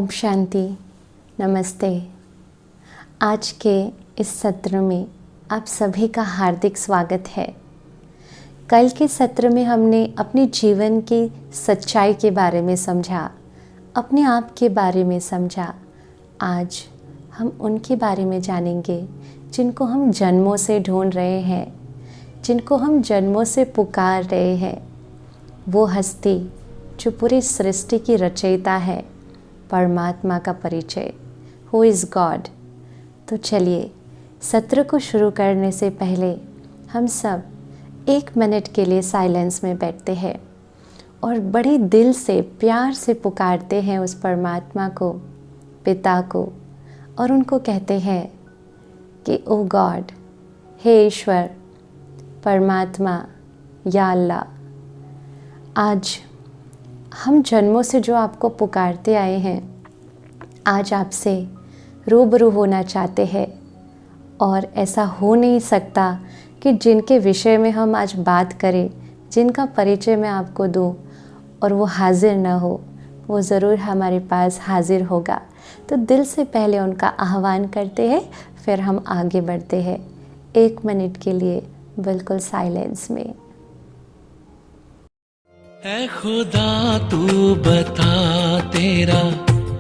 ओम शांति। नमस्ते। आज के इस सत्र में आप सभी का हार्दिक स्वागत है। कल के सत्र में हमने अपने जीवन की सच्चाई के बारे में समझा, अपने आप के बारे में समझा। आज हम उनके बारे में जानेंगे जिनको हम जन्मों से ढूंढ रहे हैं, जिनको हम जन्मों से पुकार रहे हैं। वो हस्ती जो पूरी सृष्टि की रचयिता है, परमात्मा का परिचय, हु इज़ गॉड। तो चलिए सत्र को शुरू करने से पहले हम सब 1 मिनट के लिए साइलेंस में बैठते हैं और बड़े दिल से प्यार से पुकारते हैं उस परमात्मा को, पिता को, और उनको कहते हैं कि ओ गॉड, हे ईश्वर, परमात्मा, या अल्लाह, आज हम जन्मों से जो आपको पुकारते आए हैं, आज आपसे रूबरू होना चाहते हैं। और ऐसा हो नहीं सकता कि जिनके विषय में हम आज बात करें, जिनका परिचय मैं आपको दूं और वो हाजिर ना हो, वो ज़रूर हमारे पास हाजिर होगा। तो दिल से पहले उनका आह्वान करते हैं, फिर हम आगे बढ़ते हैं 1 मिनट के लिए बिल्कुल साइलेंस में। ऐ खुदा तू बता तेरा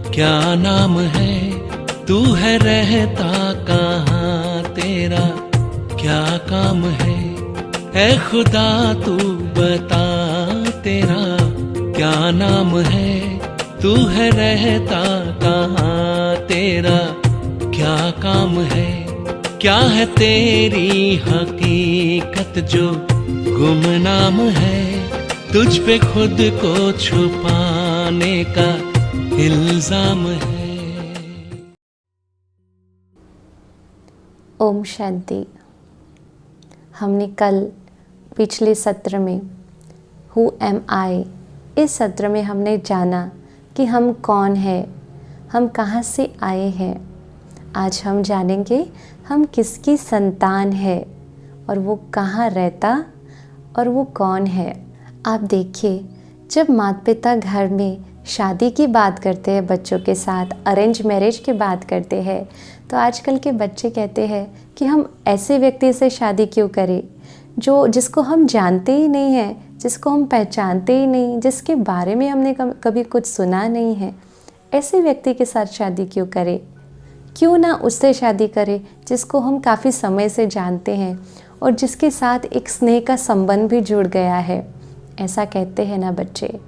क्या नाम है, तू है रहता कहाँ, तेरा क्या काम है। ऐ खुदा तू बता तेरा क्या नाम है, तू है रहता कहाँ, तेरा क्या काम है। क्या है तेरी हकीकत जो गुमनाम है, तुझ पे खुद को छुपाने का इल्जाम है। ओम शांति। हमने कल पिछले सत्र में हु एम आई, इस सत्र में हमने जाना कि हम कौन हैं, हम कहाँ से आए हैं। आज हम जानेंगे हम किसकी संतान है और वो कहाँ रहता और वो कौन है। आप देखिए, जब माता पिता घर में शादी की बात करते हैं बच्चों के साथ, अरेंज मैरिज की बात करते हैं, तो आजकल के बच्चे कहते हैं कि हम ऐसे व्यक्ति से शादी क्यों करें जिसको हम जानते ही नहीं हैं, जिसको हम पहचानते ही नहीं, जिसके बारे में हमने कभी कुछ सुना नहीं है। ऐसे व्यक्ति के साथ शादी क्यों करें? क्यों ना उससे शादी करें जिसको हम काफ़ी समय से जानते हैं और जिसके साथ एक स्नेह का संबंध भी जुड़ गया है। ऐसा कहते हैं ना बच्चे।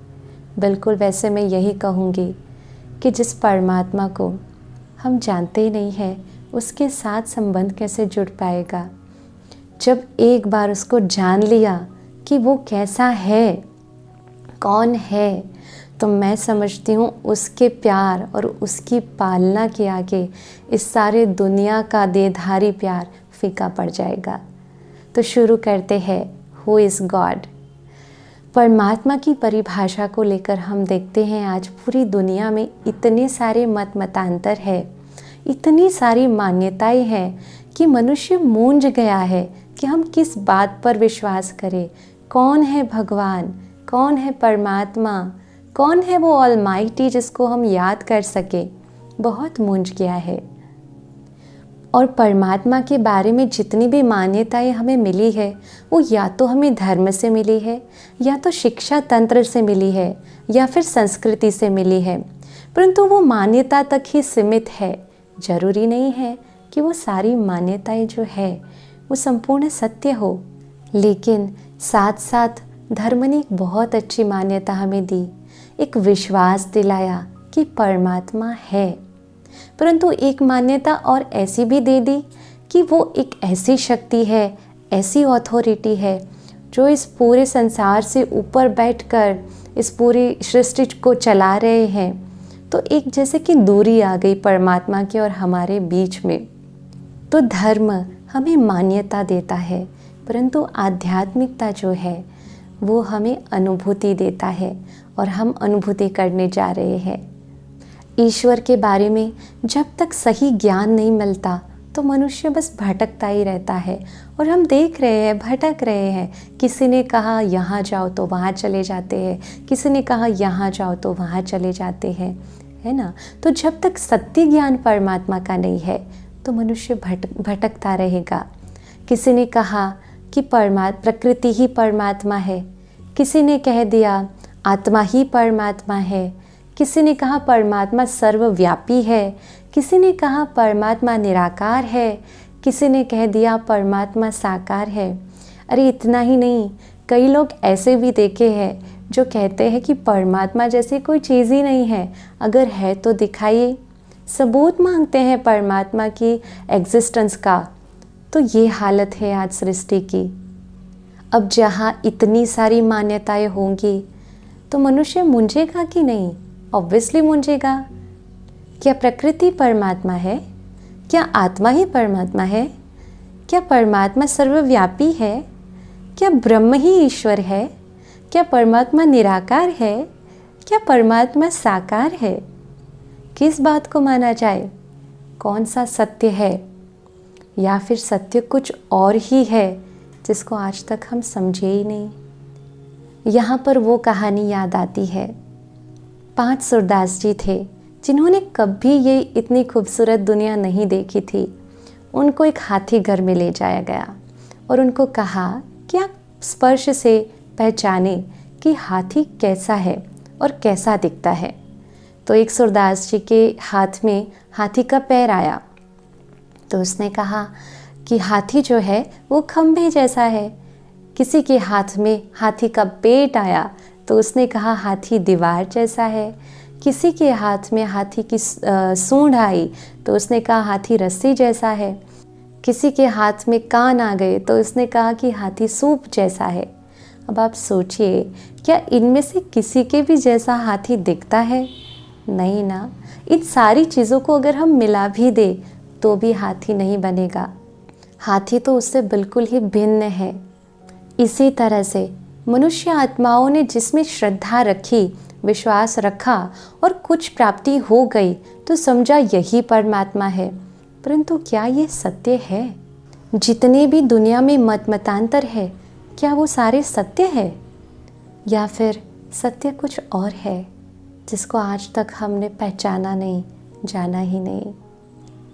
बिल्कुल वैसे मैं यही कहूँगी कि जिस परमात्मा को हम जानते ही नहीं हैं, उसके साथ संबंध कैसे जुड़ पाएगा। जब एक बार उसको जान लिया कि वो कैसा है, कौन है, तो मैं समझती हूँ उसके प्यार और उसकी पालना के आगे इस सारे दुनिया का देधारी प्यार फीका पड़ जाएगा। तो शुरू करते हैं हु इज़ गॉड। परमात्मा की परिभाषा को लेकर हम देखते हैं आज पूरी दुनिया में इतने सारे मतांतर है, इतनी सारी मान्यताएं हैं कि मनुष्य मूंझ गया है कि हम किस बात पर विश्वास करें। कौन है भगवान, कौन है परमात्मा, कौन है वो ऑलमाइटी जिसको हम याद कर सके। बहुत मूंझ गया है। और परमात्मा के बारे में जितनी भी मान्यताएं हमें मिली है, वो या तो हमें धर्म से मिली है, या तो शिक्षा तंत्र से मिली है, या फिर संस्कृति से मिली है। परंतु वो मान्यता तक ही सीमित है। जरूरी नहीं है कि वो सारी मान्यताएं जो है वो संपूर्ण सत्य हो। लेकिन साथ साथ धर्म ने एक बहुत अच्छी मान्यता हमें दी, एक विश्वास दिलाया कि परमात्मा है। परंतु एक मान्यता और ऐसी भी दे दी कि वो एक ऐसी शक्ति है, ऐसी अथॉरिटी है जो इस पूरे संसार से ऊपर बैठकर इस पूरी सृष्टि को चला रहे हैं। तो एक जैसे कि दूरी आ गई परमात्मा के और हमारे बीच में। तो धर्म हमें मान्यता देता है, परंतु आध्यात्मिकता जो है वो हमें अनुभूति देता है और हम अनुभूति करने जा रहे हैं। ईश्वर के बारे में जब तक सही ज्ञान नहीं मिलता तो मनुष्य बस भटकता ही रहता है। और हम देख रहे हैं, भटक रहे हैं। किसी ने कहा यहाँ जाओ तो वहाँ चले जाते हैं, किसी ने कहा यहाँ जाओ तो वहाँ चले जाते हैं। है ना। तो जब तक सत्य ज्ञान परमात्मा का नहीं है तो मनुष्य भटकता रहेगा। किसी ने कहा कि प्रकृति ही परमात्मा है, किसी ने कह दिया आत्मा ही परमात्मा है, किसी ने कहा परमात्मा सर्वव्यापी है, किसी ने कहा परमात्मा निराकार है, किसी ने कह दिया परमात्मा साकार है। अरे इतना ही नहीं, कई लोग ऐसे भी देखे हैं जो कहते हैं कि परमात्मा जैसी कोई चीज़ ही नहीं है, अगर है तो दिखाइए। सबूत मांगते हैं परमात्मा की एग्जिस्टेंस का। तो ये हालत है आज सृष्टि की। अब जहाँ इतनी सारी मान्यताएं होंगी तो मनुष्य मूंझेगा कि नहीं? ऑब्वियसली मूंझेगा। क्या प्रकृति परमात्मा है? क्या आत्मा ही परमात्मा है? क्या परमात्मा सर्वव्यापी है? क्या ब्रह्म ही ईश्वर है? क्या परमात्मा निराकार है? क्या परमात्मा साकार है? किस बात को माना जाए? कौन सा सत्य है? या फिर सत्य कुछ और ही है जिसको आज तक हम समझे ही नहीं। यहाँ पर वो कहानी याद आती है। 5 सूरदास जी थे जिन्होंने कभी ये इतनी खूबसूरत दुनिया नहीं देखी थी। उनको एक हाथी घर में ले जाया गया और उनको कहा कि आप स्पर्श से पहचाने कि हाथी कैसा है और कैसा दिखता है। तो एक सूरदास जी के हाथ में हाथी का पैर आया तो उसने कहा कि हाथी जो है वो खंभे जैसा है। किसी के हाथ में हाथी का पेट आया तो उसने कहा हाथी दीवार जैसा है। किसी के हाथ में हाथी की सूंड आई तो उसने कहा हाथी रस्सी जैसा है। किसी के हाथ में कान आ गए तो उसने कहा कि हाथी सूप जैसा है। अब आप सोचिए, क्या इनमें से किसी के भी जैसा हाथी दिखता है? नहीं ना। इन सारी चीज़ों को अगर हम मिला भी दे तो भी हाथी नहीं बनेगा। हाथी तो उससे बिल्कुल ही भिन्न है। इसी तरह से मनुष्य आत्माओं ने जिसमें श्रद्धा रखी, विश्वास रखा और कुछ प्राप्ति हो गई तो समझा यही परमात्मा है। परंतु क्या ये सत्य है? जितने भी दुनिया में मतांतर है, क्या वो सारे सत्य है? या फिर सत्य कुछ और है जिसको आज तक हमने पहचाना नहीं, जाना ही नहीं?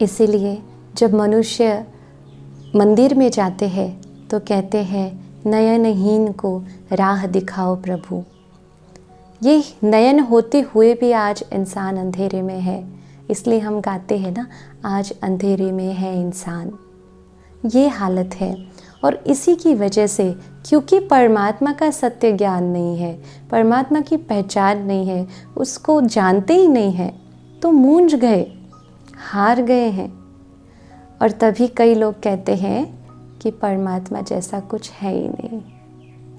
इसीलिए जब मनुष्य मंदिर में जाते हैं तो कहते हैं नयनहीन को राह दिखाओ प्रभु। ये नयन होते हुए भी आज इंसान अंधेरे में है, इसलिए हम गाते हैं ना, आज अंधेरे में है इंसान। ये हालत है। और इसी की वजह से, क्योंकि परमात्मा का सत्य ज्ञान नहीं है, परमात्मा की पहचान नहीं है, उसको जानते ही नहीं है, तो मूंझ गए, हार गए हैं। और तभी कई लोग कहते हैं कि परमात्मा जैसा कुछ है ही नहीं,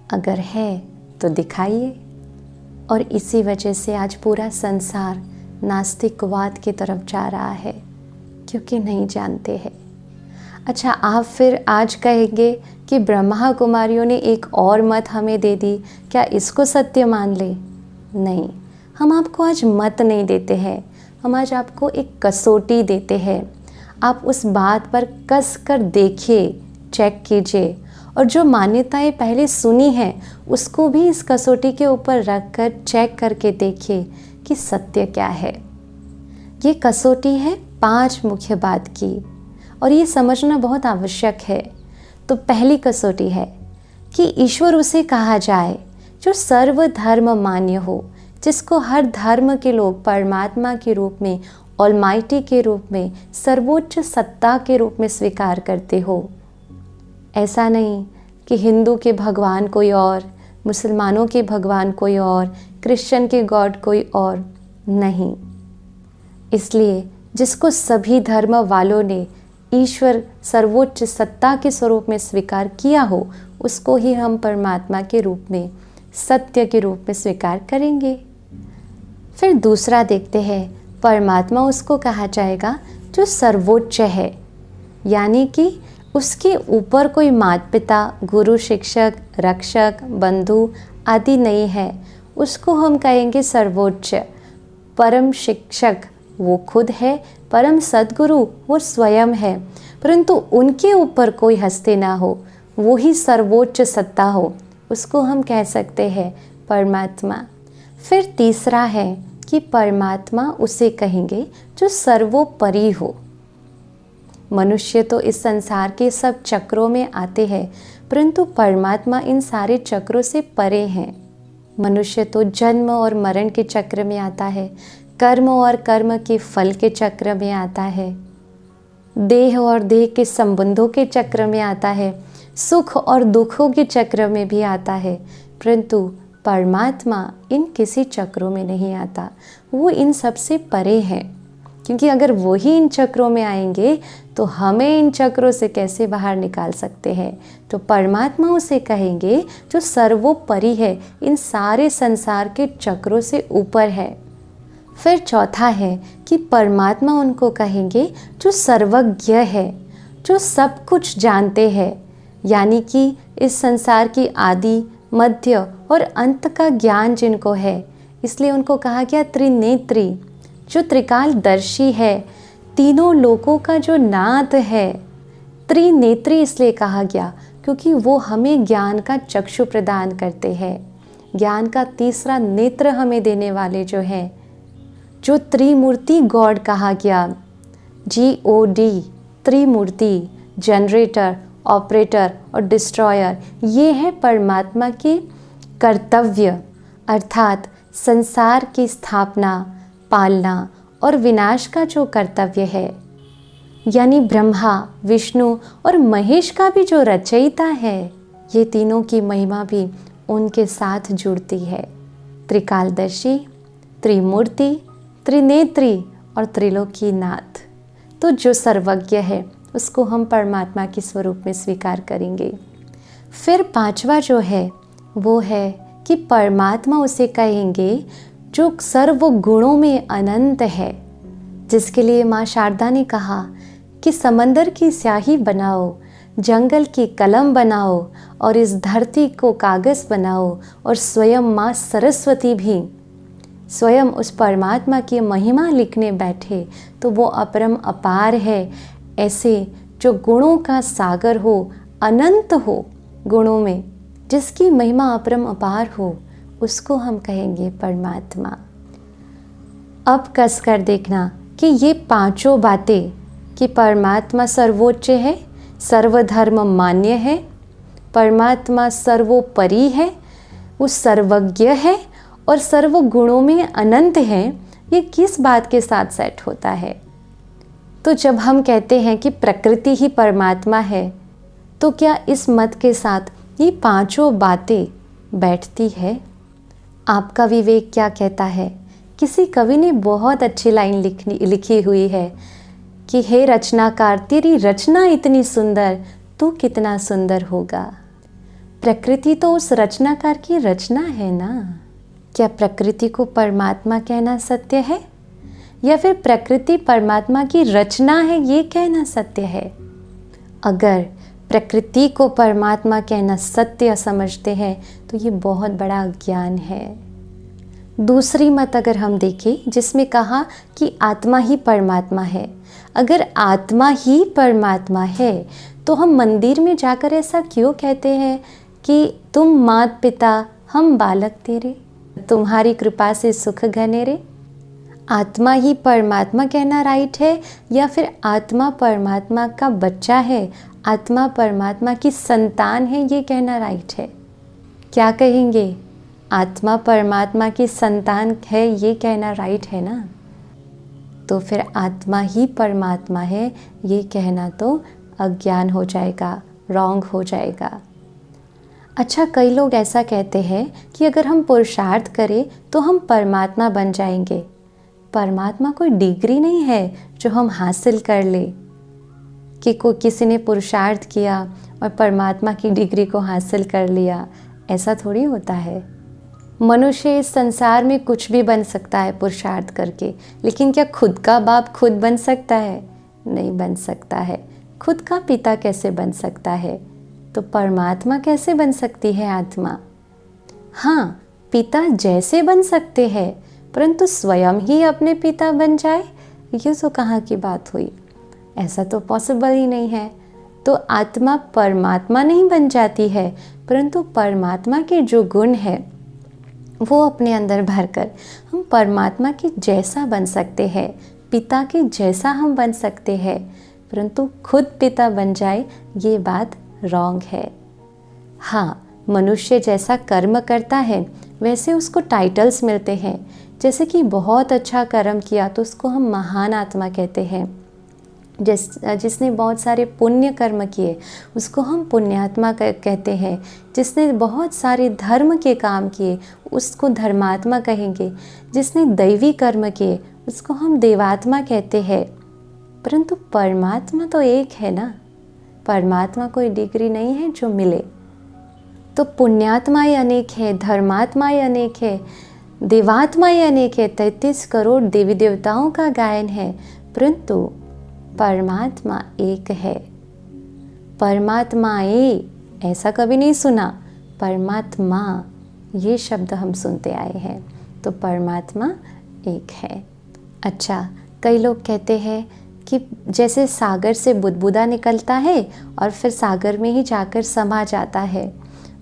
अगर है तो दिखाइए। और इसी वजह से आज पूरा संसार नास्तिकवाद की तरफ जा रहा है, क्योंकि नहीं जानते हैं। अच्छा, आप फिर आज कहेंगे कि ब्रह्मा कुमारियों ने एक और मत हमें दे दी, क्या इसको सत्य मान ले? नहीं, हम आपको आज मत नहीं देते हैं, हम आज आपको एक कसौटी देते हैं। आप उस बात पर कस कर देखिए, चेक कीजिए, और जो मान्यताएं पहले सुनी हैं उसको भी इस कसौटी के ऊपर रख कर चेक करके देखिए कि सत्य क्या है। ये कसौटी है 5 मुख्य बात की, और ये समझना बहुत आवश्यक है। तो पहली कसौटी है कि ईश्वर उसे कहा जाए जो सर्वधर्म मान्य हो, जिसको हर धर्म के लोग परमात्मा के रूप में, ऑलमाइटी के रूप में, सर्वोच्च सत्ता के रूप में स्वीकार करते हो। ऐसा नहीं कि हिंदू के भगवान कोई और, मुसलमानों के भगवान कोई और, क्रिश्चियन के गॉड कोई और, नहीं। इसलिए जिसको सभी धर्म वालों ने ईश्वर सर्वोच्च सत्ता के स्वरूप में स्वीकार किया हो, उसको ही हम परमात्मा के रूप में, सत्य के रूप में स्वीकार करेंगे। फिर दूसरा देखते हैं, परमात्मा उसको कहा जाएगा जो सर्वोच्च है, यानी कि उसके ऊपर कोई माता पिता, गुरु, शिक्षक, रक्षक, बंधु आदि नहीं है। उसको हम कहेंगे सर्वोच्च। परम शिक्षक वो खुद है, परम सद्गुरु वो स्वयं है, परंतु उनके ऊपर कोई हस्ती ना हो, वो ही सर्वोच्च सत्ता हो, उसको हम कह सकते हैं परमात्मा। फिर तीसरा है कि परमात्मा उसे कहेंगे जो सर्वोपरि हो। मनुष्य तो इस संसार के सब चक्रों में आते हैं, परंतु परमात्मा इन सारे चक्रों से परे हैं। मनुष्य तो जन्म और मरण के चक्र में आता है, कर्म और कर्म के फल के चक्र में आता है, देह और देह के संबंधों के चक्र में आता है, सुख और दुखों के चक्र में भी आता है, परंतु परमात्मा इन किसी चक्रों में नहीं आता। वो इन सब से परे हैं, क्योंकि अगर वो ही इन चक्रों में आएंगे तो हमें इन चक्रों से कैसे बाहर निकाल सकते हैं। तो परमात्मा उसे कहेंगे जो सर्वोपरि है, इन सारे संसार के चक्रों से ऊपर है। फिर चौथा है कि परमात्मा उनको कहेंगे जो सर्वज्ञ है, जो सब कुछ जानते हैं, यानी कि इस संसार की आदि, मध्य और अंत का ज्ञान जिनको है, इसलिए उनको कहा गया त्रिनेत्री, जो त्रिकालदर्शी है, तीनों लोकों का जो नाथ है। त्रिनेत्री इसलिए कहा गया क्योंकि वो हमें ज्ञान का चक्षु प्रदान करते हैं, ज्ञान का तीसरा नेत्र हमें देने वाले जो हैं, जो त्रिमूर्ति गॉड कहा गया, GOD, त्रिमूर्ति, जनरेटर, ऑपरेटर और डिस्ट्रॉयर, ये है परमात्मा के कर्तव्य, अर्थात संसार की स्थापना, पालना और विनाश का जो कर्तव्य है। यानी ब्रह्मा, विष्णु और महेश का भी जो रचयिता है, ये तीनों की महिमा भी उनके साथ जुड़ती है। त्रिकालदर्शी, त्रिमूर्ति, त्रिनेत्री और त्रिलोकीनाथ। तो जो सर्वज्ञ है उसको हम परमात्मा के स्वरूप में स्वीकार करेंगे। फिर पांचवा जो है वो है कि परमात्मा उसे कहेंगे जो सर्व गुणों में अनंत है, जिसके लिए माँ शारदा ने कहा कि समंदर की स्याही बनाओ, जंगल की कलम बनाओ और इस धरती को कागज़ बनाओ, और स्वयं माँ सरस्वती भी स्वयं उस परमात्मा की महिमा लिखने बैठे, तो वो अपरम अपार है। ऐसे जो गुणों का सागर हो, अनंत हो गुणों में, जिसकी महिमा अपरम अपार हो, उसको हम कहेंगे परमात्मा। अब कस कर देखना कि ये पांचों बातें कि परमात्मा सर्वोच्च है, सर्वधर्म मान्य है, परमात्मा सर्वोपरि है, वो सर्वज्ञ है और सर्व गुणों में अनंत है, ये किस बात के साथ सेट होता है? तो जब हम कहते हैं कि प्रकृति ही परमात्मा है, तो क्या इस मत के साथ ये पांचों बातें बैठती है? आपका विवेक क्या कहता है? किसी कवि ने बहुत अच्छी लाइन लिखी हुई है कि हे रचनाकार, तेरी रचना इतनी सुंदर, तू कितना सुंदर होगा। प्रकृति तो उस रचनाकार की रचना है ना। क्या प्रकृति को परमात्मा कहना सत्य है, या फिर प्रकृति परमात्मा की रचना है ये कहना सत्य है? अगर प्रकृति को परमात्मा कहना सत्य समझते हैं तो ये बहुत बड़ा ज्ञान है। दूसरी मत अगर हम देखें जिसमें कहा कि आत्मा ही परमात्मा है, अगर आत्मा ही परमात्मा है तो हम मंदिर में जाकर ऐसा क्यों कहते हैं कि तुम मात पिता हम बालक तेरे, तुम्हारी कृपा से सुख घने रे? आत्मा ही परमात्मा कहना राइट है, या फिर आत्मा परमात्मा का बच्चा है, आत्मा परमात्मा की संतान है, ये कहना राइट है? क्या कहेंगे? आत्मा परमात्मा की संतान है, ये कहना राइट है ना? तो फिर आत्मा ही परमात्मा है ये कहना तो अज्ञान हो जाएगा, रॉन्ग हो जाएगा। अच्छा, कई लोग ऐसा कहते हैं कि अगर हम पुरुषार्थ करें तो हम परमात्मा बन जाएंगे। परमात्मा कोई डिग्री नहीं है जो हम हासिल कर ले कि किसी ने पुरुषार्थ किया और परमात्मा की डिग्री को हासिल कर लिया, ऐसा थोड़ी होता है। मनुष्य इस संसार में कुछ भी बन सकता है पुरुषार्थ करके, लेकिन क्या खुद का बाप खुद बन सकता है? नहीं बन सकता है। खुद का पिता कैसे बन सकता है? तो परमात्मा कैसे बन सकती है आत्मा? हाँ, पिता जैसे बन सकते हैं, परंतु स्वयं ही अपने पिता बन जाए, ये तो कहाँ की बात हुई? ऐसा तो पॉसिबल ही नहीं है। तो आत्मा परमात्मा नहीं बन जाती है, परंतु परमात्मा के जो गुण है वो अपने अंदर भरकर हम परमात्मा के जैसा बन सकते हैं, पिता के जैसा हम बन सकते हैं, परंतु खुद पिता बन जाए ये बात रॉन्ग है। हाँ, मनुष्य जैसा कर्म करता है वैसे उसको टाइटल्स मिलते हैं। जैसे कि बहुत अच्छा कर्म किया तो उसको हम महान आत्मा कहते हैं। जिसने बहुत सारे पुण्य कर्म किए उसको हम पुण्यात्मा कहते हैं। जिसने बहुत सारे धर्म के काम किए उसको धर्मात्मा कहेंगे। जिसने दैवी कर्म किए उसको हम देवात्मा कहते हैं। परंतु परमात्मा तो एक है ना, परमात्मा कोई डिग्री नहीं है जो मिले। तो पुण्यात्मा ही अनेक है, धर्मात्मा ही अनेक है, देवात्मा ही अनेक है। 33 करोड़ देवी देवताओं का गायन है, परंतु परमात्मा एक है। परमात्मा एक ऐसा कभी नहीं सुना, परमात्मा ये शब्द हम सुनते आए हैं। तो परमात्मा एक है। अच्छा, कई लोग कहते हैं कि जैसे सागर से बुदबुदा निकलता है और फिर सागर में ही जाकर समा जाता है,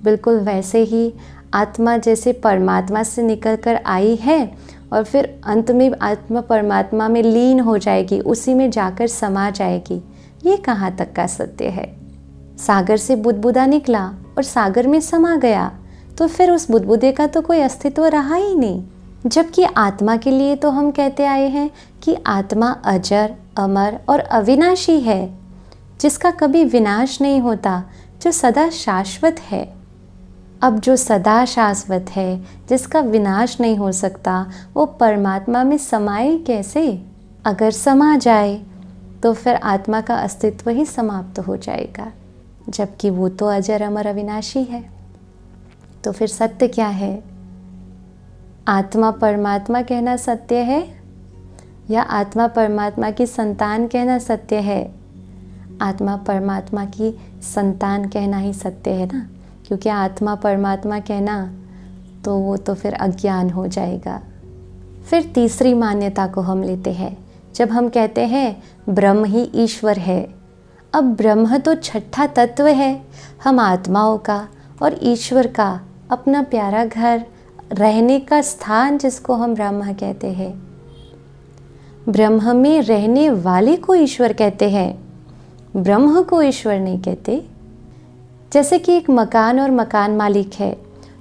बिल्कुल वैसे ही आत्मा जैसे परमात्मा से निकलकर आई है और फिर अंत में आत्मा परमात्मा में लीन हो जाएगी, उसी में जाकर समा जाएगी। ये कहाँ तक का सत्य है? सागर से बुदबुदा निकला और सागर में समा गया तो फिर उस बुदबुदे का तो कोई अस्तित्व रहा ही नहीं। जबकि आत्मा के लिए तो हम कहते आए हैं कि आत्मा अजर, अमर और अविनाशी है, जिसका कभी विनाश नहीं होता, जो सदा शाश्वत है। अब जो सदा शाश्वत है, जिसका विनाश नहीं हो सकता, वो परमात्मा में समाए कैसे? अगर समा जाए तो फिर आत्मा का अस्तित्व ही समाप्त हो जाएगा, जबकि वो तो अजर, अमर, अविनाशी है। तो फिर सत्य क्या है? आत्मा परमात्मा कहना सत्य है या आत्मा परमात्मा की संतान कहना सत्य है? आत्मा परमात्मा की संतान कहना ही सत्य है ना, क्योंकि आत्मा परमात्मा कहना तो वो तो फिर अज्ञान हो जाएगा। फिर तीसरी मान्यता को हम लेते हैं, जब हम कहते हैं ब्रह्म ही ईश्वर है। अब ब्रह्म तो छठा तत्व है हम आत्माओं का और ईश्वर का अपना प्यारा घर, रहने का स्थान, जिसको हम ब्रह्म कहते हैं। ब्रह्म में रहने वाले को ईश्वर कहते हैं, ब्रह्म को ईश्वर नहीं कहते। जैसे कि एक मकान और मकान मालिक है,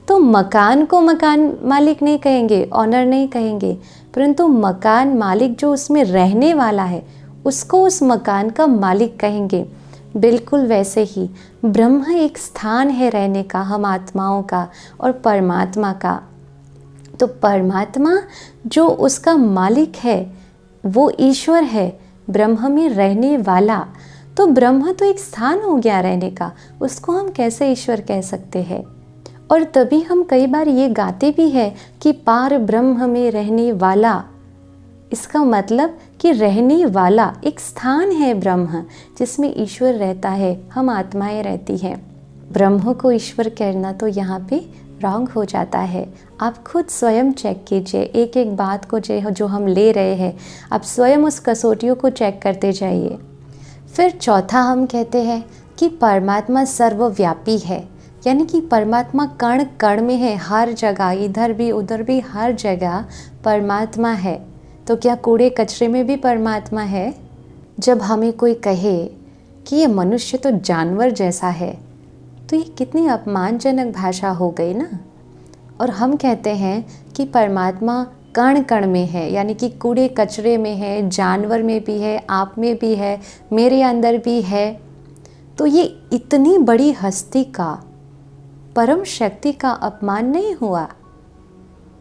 तो मकान को मकान मालिक नहीं कहेंगे, ऑनर नहीं कहेंगे, परंतु मकान मालिक जो उसमें रहने वाला है उसको उस मकान का मालिक कहेंगे। बिल्कुल वैसे ही ब्रह्म एक स्थान है रहने का हम आत्माओं का और परमात्मा का। तो परमात्मा जो उसका मालिक है वो ईश्वर है, ब्रह्म में रहने वाला। तो ब्रह्म तो एक स्थान हो गया रहने का, उसको हम कैसे ईश्वर कह सकते हैं? और तभी हम कई बार ये गाते भी हैं कि पार ब्रह्म में रहने वाला। इसका मतलब कि रहने वाला एक स्थान है ब्रह्म, जिसमें ईश्वर रहता है, हम आत्माएं रहती हैं। ब्रह्म को ईश्वर कहना तो यहाँ पे रॉन्ग हो जाता है। आप खुद स्वयं चेक कीजिए, एक एक बात को जो हम ले रहे हैं, आप स्वयं उस कसौटियों को चेक करते जाइए। फिर चौथा हम कहते हैं कि परमात्मा सर्वव्यापी है, यानी कि परमात्मा कण कण में है, हर जगह, इधर भी उधर भी, हर जगह परमात्मा है। तो क्या कूड़े कचरे में भी परमात्मा है? जब हमें कोई कहे कि ये मनुष्य तो जानवर जैसा है, तो ये कितनी अपमानजनक भाषा हो गई ना। और हम कहते हैं कि परमात्मा कण कण में है, यानी कि कूड़े कचरे में है, जानवर में भी है, आप में भी है, मेरे अंदर भी है। तो ये इतनी बड़ी हस्ती का, परम शक्ति का अपमान नहीं हुआ?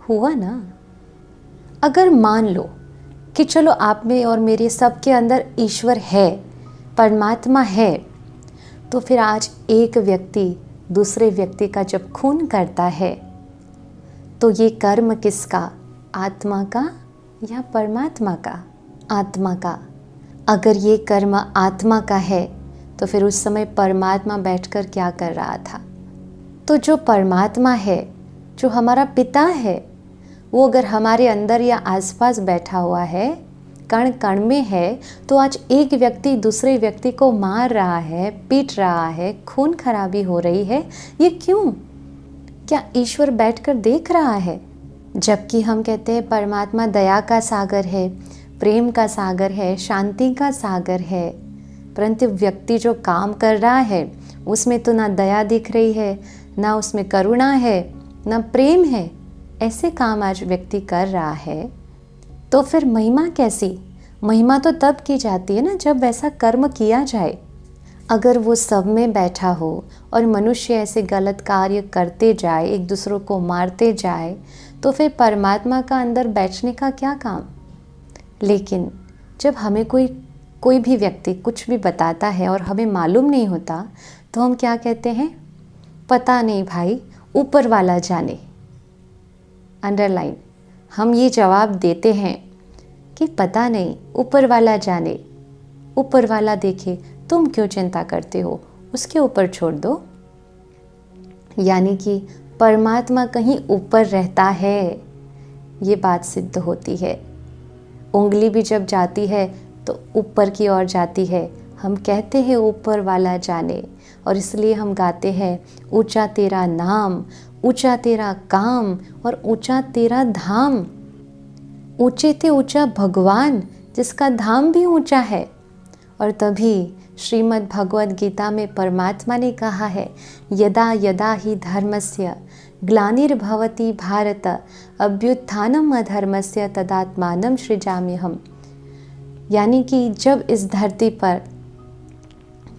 हुआ ना। अगर मान लो कि चलो आप में और मेरे सबके अंदर ईश्वर है, परमात्मा है, तो फिर आज एक व्यक्ति दूसरे व्यक्ति का जब खून करता है तो ये कर्म किसका? आत्मा का या परमात्मा का? आत्मा का। अगर ये कर्म आत्मा का है तो फिर उस समय परमात्मा बैठकर क्या कर रहा था? तो जो परमात्मा है, जो हमारा पिता है, वो अगर हमारे अंदर या आसपास बैठा हुआ है, कण कण में है, तो आज एक व्यक्ति दूसरे व्यक्ति को मार रहा है, पीट रहा है, खून खराबी हो रही है, ये क्यों? क्या ईश्वर बैठकर देख रहा है? जबकि हम कहते हैं परमात्मा दया का सागर है, प्रेम का सागर है, शांति का सागर है, परंतु व्यक्ति जो काम कर रहा है उसमें तो ना दया दिख रही है, ना उसमें करुणा है, ना प्रेम है। ऐसे काम आज व्यक्ति कर रहा है, तो फिर महिमा कैसी? महिमा तो तब की जाती है ना जब वैसा कर्म किया जाए। अगर वो सब में बैठा हो और मनुष्य ऐसे गलत कार्य करते जाए, एक दूसरों को मारते जाए, तो फिर परमात्मा का अंदर बैठने का क्या काम? लेकिन जब हमें कोई भी व्यक्ति कुछ भी बताता है और हमें मालूम नहीं होता, तो हम क्या कहते हैं? पता नहीं भाई, ऊपर वाला जाने। अंडरलाइन, हम ये जवाब देते हैं कि पता नहीं, ऊपर वाला जाने, ऊपर वाला देखे, तुम क्यों चिंता करते हो, उसके ऊपर छोड़ दो। यानी कि परमात्मा कहीं ऊपर रहता है, ये बात सिद्ध होती है। उंगली भी जब जाती है तो ऊपर की ओर जाती है। हम कहते हैं ऊपर वाला जाने, और इसलिए हम गाते हैं ऊंचा तेरा नाम, ऊंचा तेरा काम और ऊंचा तेरा धाम। ऊंचे ते ऊंचा भगवान, जिसका धाम भी ऊंचा है। और तभी श्रीमद् भगवद गीता में परमात्मा ने कहा है, यदा यदा ही धर्मस्य ग्लानिर्भवति भारत अभ्युत्थानम अधर्मस्य तदात्मानं सृजाम्यहम्। यानी कि जब इस धरती पर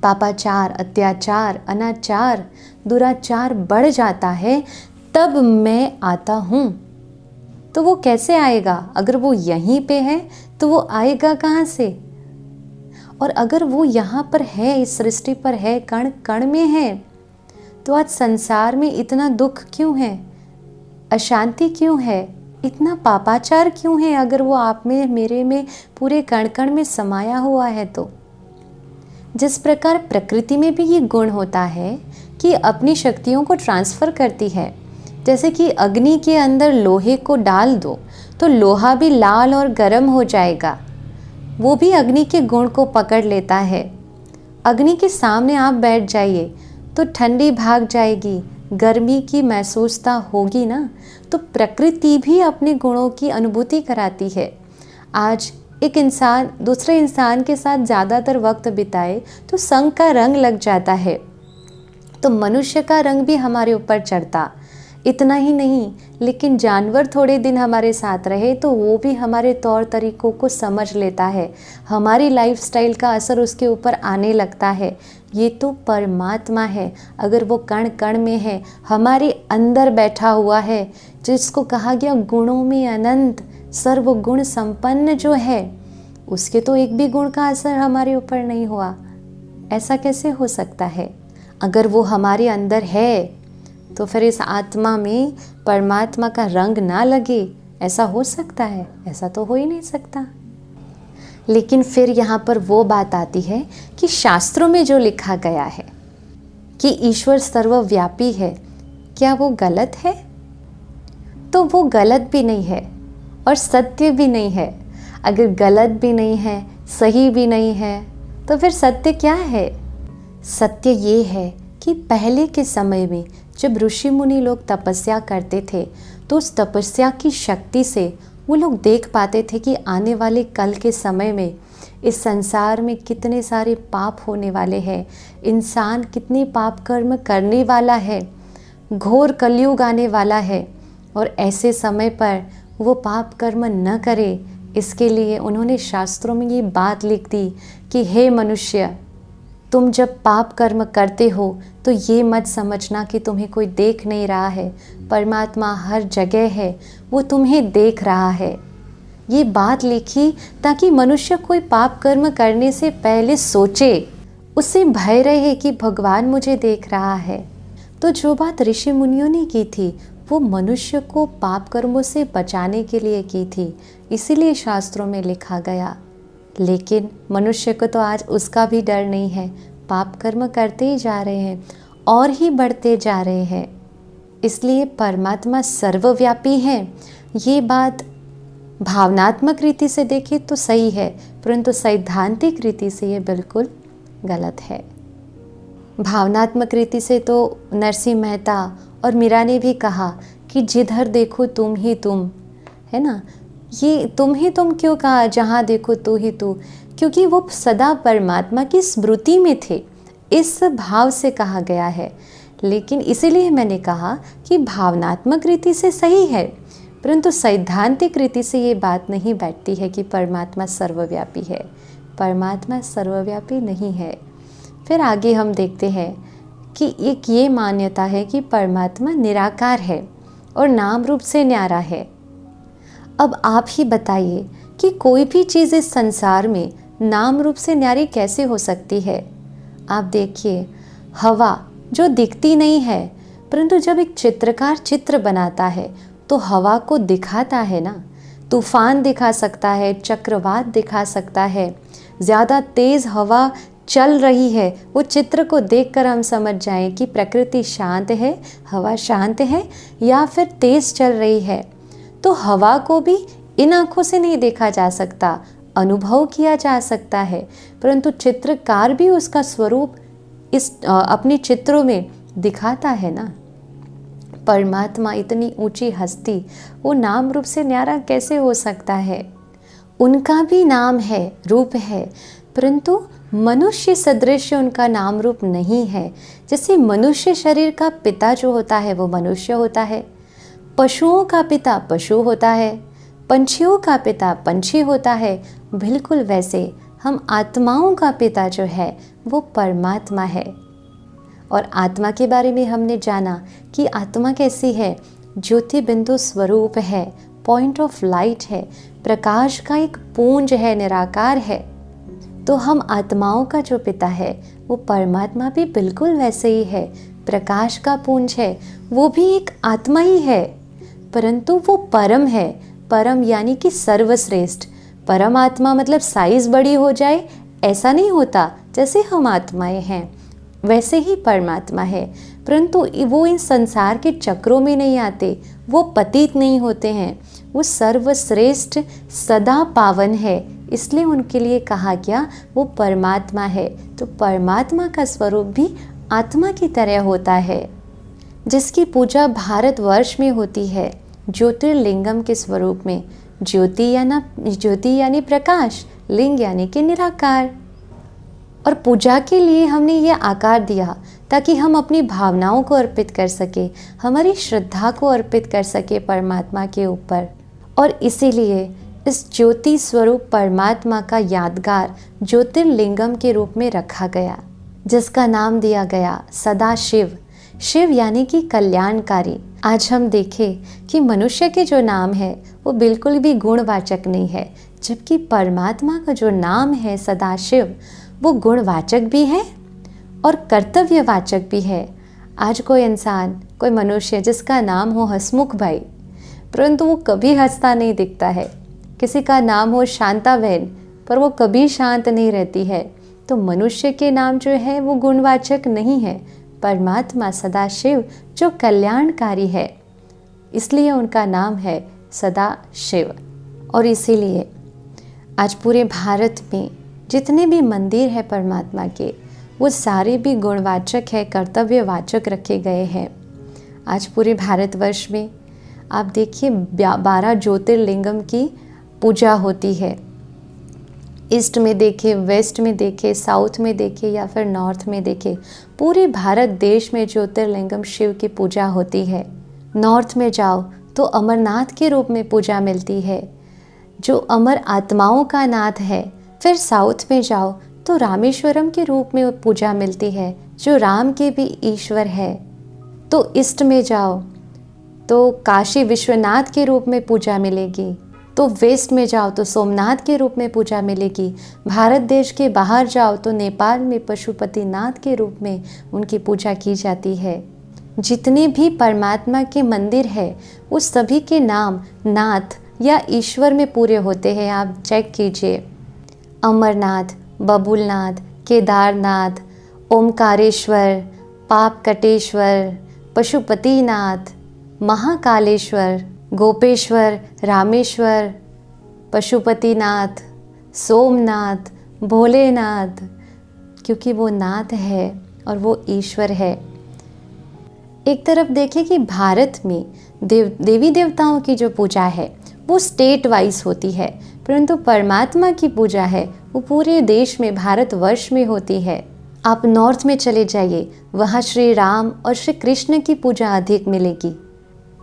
पापाचार, अत्याचार, अनाचार, दुराचार बढ़ जाता है, तब मैं आता हूँ। तो वो कैसे आएगा? अगर वो यहीं पे है तो वो आएगा कहाँ से? और अगर वो यहाँ पर है, इस सृष्टि पर है, कण कण में है, तो आज संसार में इतना दुख क्यों है, अशांति क्यों है, इतना पापाचार क्यों है? अगर वो आप में, मेरे में, पूरे कण कण में समाया हुआ है तो जिस प्रकार प्रकृति में भी ये गुण होता है कि अपनी शक्तियों को ट्रांसफ़र करती है। जैसे कि अग्नि के अंदर लोहे को डाल दो तो लोहा भी लाल और गर्म हो जाएगा, वो भी अग्नि के गुण को पकड़ लेता है। अग्नि के सामने आप बैठ जाइए तो ठंडी भाग जाएगी, गर्मी की महसूसता होगी ना। तो प्रकृति भी अपने गुणों की अनुभूति कराती है। आज एक इंसान दूसरे इंसान के साथ ज़्यादातर वक्त बिताए तो संग का रंग लग जाता है, तो मनुष्य का रंग भी हमारे ऊपर चढ़ता। इतना ही नहीं, लेकिन जानवर थोड़े दिन हमारे साथ रहे तो वो भी हमारे तौर तरीकों को समझ लेता है, हमारी लाइफस्टाइल का असर उसके ऊपर आने लगता है। ये तो परमात्मा है, अगर वो कण कण में है, हमारे अंदर बैठा हुआ है, जिसको कहा गया गुणों में अनंत, सर्वगुण संपन्न जो है, उसके तो एक भी गुण का असर हमारे ऊपर नहीं हुआ। ऐसा कैसे हो सकता है? अगर वो हमारे अंदर है तो फिर इस आत्मा में परमात्मा का रंग ना लगे, ऐसा हो सकता है? ऐसा तो हो ही नहीं सकता। लेकिन फिर यहाँ पर वो बात आती है कि शास्त्रों में जो लिखा गया है कि ईश्वर सर्वव्यापी है, क्या वो गलत है? तो वो गलत भी नहीं है और सत्य भी नहीं है। अगर गलत भी नहीं है, सही भी नहीं है, तो फिर सत्य क्या है? सत्य ये है कि पहले के समय में जब ऋषि मुनि लोग तपस्या करते थे, तो उस तपस्या की शक्ति से वो लोग देख पाते थे कि आने वाले कल के समय में इस संसार में कितने सारे पाप होने वाले हैं, इंसान कितने पाप कर्म करने वाला है, घोर कलयुग आने वाला है। और ऐसे समय पर वो पाप कर्म न करे, इसके लिए उन्होंने शास्त्रों में ये बात लिख दी कि हे मनुष्य, तुम जब पाप कर्म करते हो तो ये मत समझना कि तुम्हें कोई देख नहीं रहा है, परमात्मा हर जगह है, वो तुम्हें देख रहा है। ये बात लिखी ताकि मनुष्य कोई पाप कर्म करने से पहले सोचे, उससे भय रहे कि भगवान मुझे देख रहा है। तो जो बात ऋषि मुनियों ने की थी वो मनुष्य को पाप कर्मों से बचाने के लिए की थी, इसीलिए शास्त्रों में लिखा गया। लेकिन मनुष्य को तो आज उसका भी डर नहीं है, पाप कर्म करते ही जा रहे हैं और ही बढ़ते जा रहे हैं। इसलिए परमात्मा सर्वव्यापी है। ये बात भावनात्मक रीति से देखें तो सही है, परंतु सैद्धांतिक रीति से ये बिल्कुल गलत है। भावनात्मक रीति से तो नरसिंह मेहता और मीरा ने भी कहा कि जिधर देखो तुम ही तुम, है ना। ये तुम ही तुम क्यों कहा, जहाँ देखो तू ही तू, क्योंकि वो सदा परमात्मा की स्मृति में थे, इस भाव से कहा गया है। लेकिन इसीलिए मैंने कहा कि भावनात्मक रीति से सही है, परंतु सैद्धांतिक रीति से ये बात नहीं बैठती है कि परमात्मा सर्वव्यापी है। परमात्मा सर्वव्यापी नहीं है। फिर आगे हम देखते हैं कि एक ये मान्यता है कि परमात्मा निराकार है और नाम रूप से न्यारा है। अब आप ही बताइए कि कोई भी चीज़ इस संसार में नाम रूप से न्यारी कैसे हो सकती है। आप देखिए, हवा जो दिखती नहीं है, परंतु जब एक चित्रकार चित्र बनाता है तो हवा को दिखाता है ना। तूफान दिखा सकता है, चक्रवात दिखा सकता है, ज़्यादा तेज़ हवा चल रही है, वो चित्र को देखकर हम समझ जाएं कि प्रकृति शांत है, हवा शांत है या फिर तेज़ चल रही है। तो हवा को भी इन आँखों से नहीं देखा जा सकता, अनुभव किया जा सकता है, परंतु चित्रकार भी उसका स्वरूप इस अपने चित्रों में दिखाता है ना। परमात्मा इतनी ऊंची हस्ती, वो नाम रूप से न्यारा कैसे हो सकता है। उनका भी नाम है, रूप है, परंतु मनुष्य सदृश उनका नाम रूप नहीं है। जैसे मनुष्य शरीर का पिता जो होता है वो मनुष्य होता है, पशुओं का पिता पशु होता है, पंछियों का पिता पंछी होता है, बिल्कुल वैसे हम आत्माओं का पिता जो है वो परमात्मा है। और आत्मा के बारे में हमने जाना कि आत्मा कैसी है, ज्योति बिंदु स्वरूप है, पॉइंट ऑफ लाइट है, प्रकाश का एक पुंज है, निराकार है। तो हम आत्माओं का जो पिता है वो परमात्मा भी बिल्कुल वैसे ही है, प्रकाश का पुंज है, वो भी एक आत्मा ही है, परंतु वो परम है। परम यानी कि सर्वश्रेष्ठ। परम आत्मा मतलब साइज बड़ी हो जाए ऐसा नहीं होता, जैसे हम आत्माएं हैं वैसे ही परमात्मा है, परंतु वो इन संसार के चक्रों में नहीं आते, वो पतित नहीं होते हैं, वो सर्वश्रेष्ठ सदा पावन है, इसलिए उनके लिए कहा गया वो परमात्मा है। तो परमात्मा का स्वरूप भी आत्मा की तरह होता है, जिसकी पूजा भारतवर्ष में होती है ज्योतिर्लिंगम के स्वरूप में। ज्योति यानी प्रकाश, लिंग यानी कि निराकार। और पूजा के लिए हमने ये आकार दिया ताकि हम अपनी भावनाओं को अर्पित कर सके, हमारी श्रद्धा को अर्पित कर सके परमात्मा के ऊपर। और इसीलिए इस ज्योति स्वरूप परमात्मा का यादगार ज्योतिर्लिंगम के रूप में रखा गया, जिसका नाम दिया गया सदा शिव। शिव यानी कि कल्याणकारी। आज हम देखें कि मनुष्य के जो नाम है वो बिल्कुल भी गुणवाचक नहीं है, जबकि परमात्मा का जो नाम है सदाशिव वो गुणवाचक भी है और कर्तव्यवाचक भी है। आज कोई इंसान, कोई मनुष्य जिसका नाम हो हसमुख भाई, परंतु वो कभी हंसता नहीं दिखता है। किसी का नाम हो शांता बहन, पर वो कभी शांत नहीं रहती है। तो मनुष्य के नाम जो है वो गुणवाचक नहीं है। परमात्मा सदाशिव जो कल्याणकारी है, इसलिए उनका नाम है सदाशिव। और इसीलिए आज पूरे भारत में जितने भी मंदिर है परमात्मा के, वो सारे भी गुणवाचक है, कर्तव्यवाचक रखे गए हैं। आज पूरे भारतवर्ष में आप देखिए 12 ज्योतिर्लिंगम की पूजा होती है। ईस्ट में देखे, वेस्ट में देखे, साउथ में देखे या फिर नॉर्थ में देखे, पूरे भारत देश में ज्योतिर्लिंगम शिव की पूजा होती है। नॉर्थ में जाओ तो अमरनाथ के रूप में पूजा मिलती है, जो अमर आत्माओं का नाथ है। फिर साउथ में जाओ तो रामेश्वरम के रूप में पूजा मिलती है, जो राम के भी ईश्वर है। तो ईस्ट में जाओ तो काशी विश्वनाथ के रूप में पूजा मिलेगी। तो वेस्ट में जाओ तो सोमनाथ के रूप में पूजा मिलेगी। भारत देश के बाहर जाओ तो नेपाल में पशुपतिनाथ के रूप में उनकी पूजा की जाती है। जितने भी परमात्मा के मंदिर है वो सभी के नाम नाथ या ईश्वर में पूरे होते हैं। आप चेक कीजिए, अमरनाथ, बबुलनाथ, केदारनाथ, ओमकारेश्वर, पापकटेश्वर, पशुपतिनाथ, महाकालेश्वर, गोपेश्वर, रामेश्वर, पशुपतिनाथ, सोमनाथ, भोलेनाथ, क्योंकि वो नाथ है और वो ईश्वर है। एक तरफ देखें कि भारत में देवी देवताओं की जो पूजा है वो स्टेट वाइज होती है, परंतु परमात्मा की पूजा है वो पूरे देश में, भारतवर्ष में होती है। आप नॉर्थ में चले जाइए, वहाँ श्री राम और श्री कृष्ण की पूजा अधिक मिलेगी,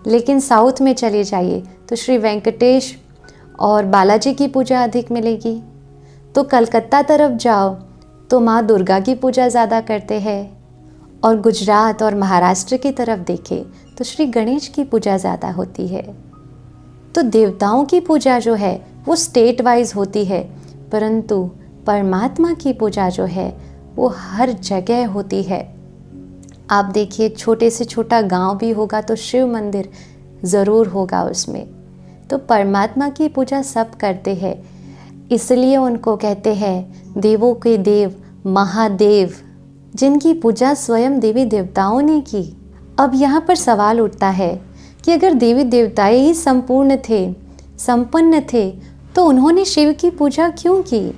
लेकिन साउथ में चले जाइए तो श्री वेंकटेश और बालाजी की पूजा अधिक मिलेगी। तो कलकत्ता तरफ जाओ तो माँ दुर्गा की पूजा ज़्यादा करते हैं, और गुजरात और महाराष्ट्र की तरफ देखें तो श्री गणेश की पूजा ज़्यादा होती है। तो देवताओं की पूजा जो है वो स्टेट वाइज होती है, परंतु परमात्मा की पूजा जो है वो हर जगह होती है। आप देखिए, छोटे से छोटा गांव भी होगा तो शिव मंदिर ज़रूर होगा उसमें। तो परमात्मा की पूजा सब करते हैं, इसलिए उनको कहते हैं देवों के देव महादेव, जिनकी पूजा स्वयं देवी देवताओं ने की। अब यहाँ पर सवाल उठता है कि अगर देवी देवताएं ही संपूर्ण थे, संपन्न थे, तो उन्होंने शिव की पूजा क्यों की?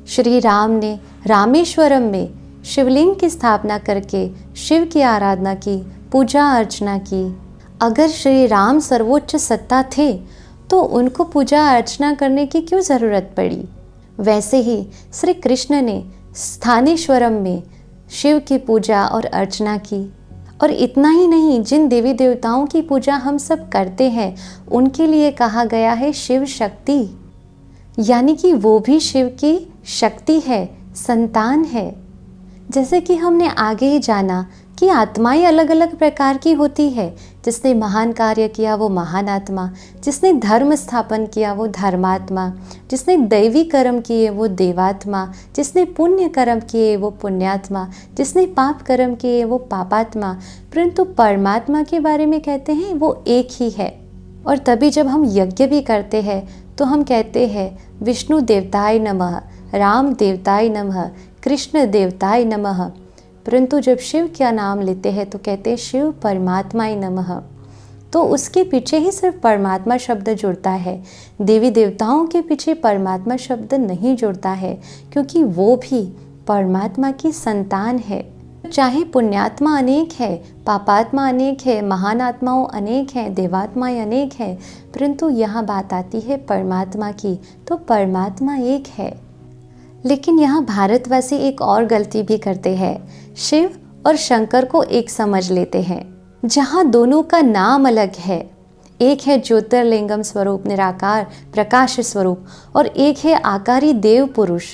श्री राम ने रामेश्वरम में शिवलिंग की स्थापना करके शिव की आराधना की, पूजा अर्चना की। अगर श्री राम सर्वोच्च सत्ता थे तो उनको पूजा अर्चना करने की क्यों ज़रूरत पड़ी? वैसे ही श्री कृष्ण ने स्थानेश्वरम में शिव की पूजा और अर्चना की। और इतना ही नहीं, जिन देवी देवताओं की पूजा हम सब करते हैं उनके लिए कहा गया है शिव शक्ति, यानी कि वो भी शिव की शक्ति है, संतान है। जैसे कि हमने आगे ही जाना कि आत्माएं अलग अलग प्रकार की होती है। जिसने महान कार्य किया वो महान आत्मा, जिसने धर्म स्थापन किया वो धर्मात्मा, जिसने दैवी कर्म किए वो देवात्मा, जिसने पुण्य कर्म किए वो पुण्यात्मा, जिसने पाप कर्म किए वो पापात्मा। परंतु परमात्मा के बारे में कहते हैं वो एक ही है। और तभी जब हम यज्ञ भी करते हैं तो हम कहते हैं विष्णु देवताय नमः, राम देवताय नमः, कृष्ण देवताय नमः। परंतु जब शिव का नाम लेते हैं तो कहते हैं शिव परमात्माय नमः। तो उसके पीछे ही सिर्फ परमात्मा शब्द जुड़ता है, देवी देवताओं के पीछे परमात्मा शब्द नहीं जुड़ता है, क्योंकि वो भी परमात्मा की संतान है। चाहे पुण्यात्मा अनेक है, पापात्मा अनेक है, महान आत्माओं अनेक हैं, देवात्माएं अनेक हैं, परंतु यहाँ बात आती है परमात्मा की, तो परमात्मा एक है। लेकिन यहाँ भारतवासी एक और गलती भी करते हैं, शिव और शंकर को एक समझ लेते हैं, जहाँ दोनों का नाम अलग है। एक है ज्योतिर्लिंगम स्वरूप निराकार प्रकाश स्वरूप और एक है आकारी देव पुरुष,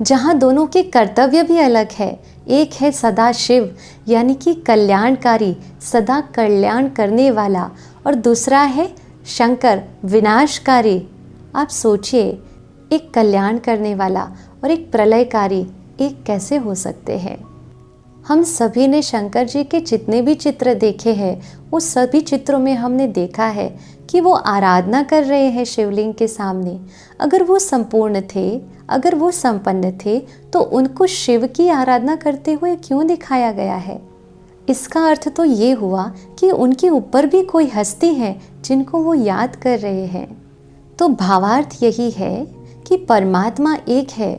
जहाँ दोनों के कर्तव्य भी अलग है। एक है सदा शिव यानी कि कल्याणकारी, सदा कल्याण करने वाला, और दूसरा है शंकर विनाशकारी। आप सोचिए, एक कल्याण करने वाला और एक प्रलयकारी एक कैसे हो सकते हैं? हम सभी ने शंकर जी के जितने भी चित्र देखे हैं उस सभी चित्रों में हमने देखा है कि वो आराधना कर रहे हैं शिवलिंग के सामने। अगर वो संपूर्ण थे, अगर वो संपन्न थे, तो उनको शिव की आराधना करते हुए क्यों दिखाया गया है? इसका अर्थ तो ये हुआ कि उनके ऊपर भी कोई हस्ती है जिनको वो याद कर रहे हैं। तो भावार्थ यही है कि परमात्मा एक है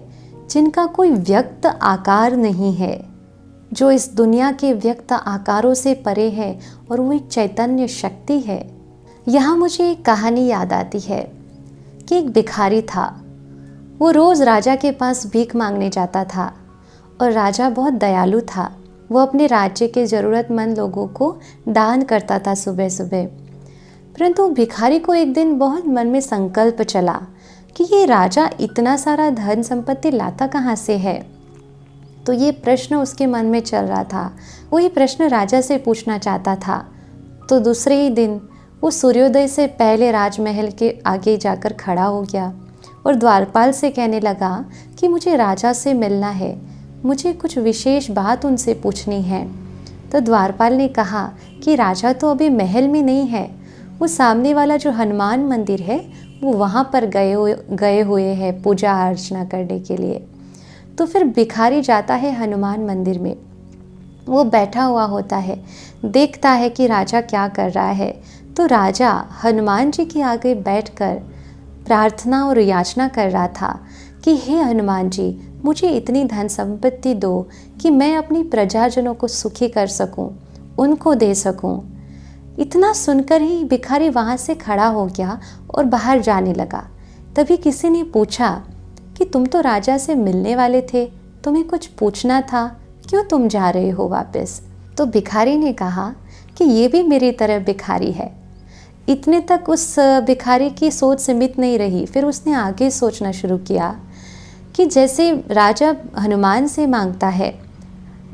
जिनका कोई व्यक्त आकार नहीं है, जो इस दुनिया के व्यक्त आकारों से परे है, और वो एक चैतन्य शक्ति है। यहाँ मुझे एक कहानी याद आती है कि एक भिखारी था। वो रोज़ राजा के पास भीख मांगने जाता था और राजा बहुत दयालु था। वो अपने राज्य के ज़रूरतमंद लोगों को दान करता था सुबह सुबह। परंतु भिखारी को एक दिन बहुत मन में संकल्प चला कि ये राजा इतना सारा धन संपत्ति लाता कहाँ से है। तो ये प्रश्न उसके मन में चल रहा था, वो ये प्रश्न राजा से पूछना चाहता था। तो दूसरे ही दिन वो सूर्योदय से पहले राजमहल के आगे जाकर खड़ा हो गया और द्वारपाल से कहने लगा कि मुझे राजा से मिलना है, मुझे कुछ विशेष बात उनसे पूछनी है। तो द्वारपाल ने कहा कि राजा तो अभी महल में नहीं है, वो सामने वाला जो हनुमान मंदिर है वो वहाँ पर गए हुए हैं पूजा अर्चना करने के लिए। तो फिर भिखारी जाता है हनुमान मंदिर में। वो बैठा हुआ होता है, देखता है कि राजा क्या कर रहा है। तो राजा हनुमान जी के आगे बैठकर प्रार्थना और याचना कर रहा था कि हे हनुमान जी, मुझे इतनी धन संपत्ति दो कि मैं अपनी प्रजाजनों को सुखी कर सकूं, उनको दे सकूं। इतना सुनकर ही भिखारी वहाँ से खड़ा हो गया और बाहर जाने लगा। तभी किसी ने पूछा कि तुम तो राजा से मिलने वाले थे, तुम्हें कुछ पूछना था, क्यों तुम जा रहे हो वापस? तो भिखारी ने कहा कि ये भी मेरी तरह भिखारी है। इतने तक उस भिखारी की सोच सीमित नहीं रही, फिर उसने आगे सोचना शुरू किया कि जैसे राजा हनुमान से मांगता है,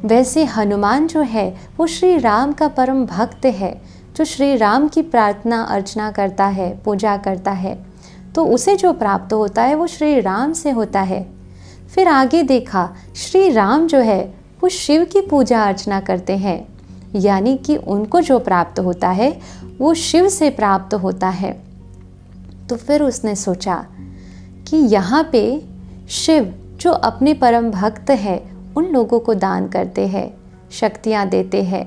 वैसे हनुमान जो है वो श्री राम का परम भक्त है, जो श्री राम की प्रार्थना अर्चना करता है, पूजा करता है, तो उसे जो प्राप्त होता है वो श्री राम से होता है। फिर आगे देखा, श्री राम जो है वो शिव की पूजा अर्चना करते हैं, यानी कि उनको जो प्राप्त होता है वो शिव से प्राप्त होता है। तो फिर उसने सोचा कि यहाँ पे शिव जो अपने परम भक्त है उन लोगों को दान करते हैं, शक्तियाँ देते हैं,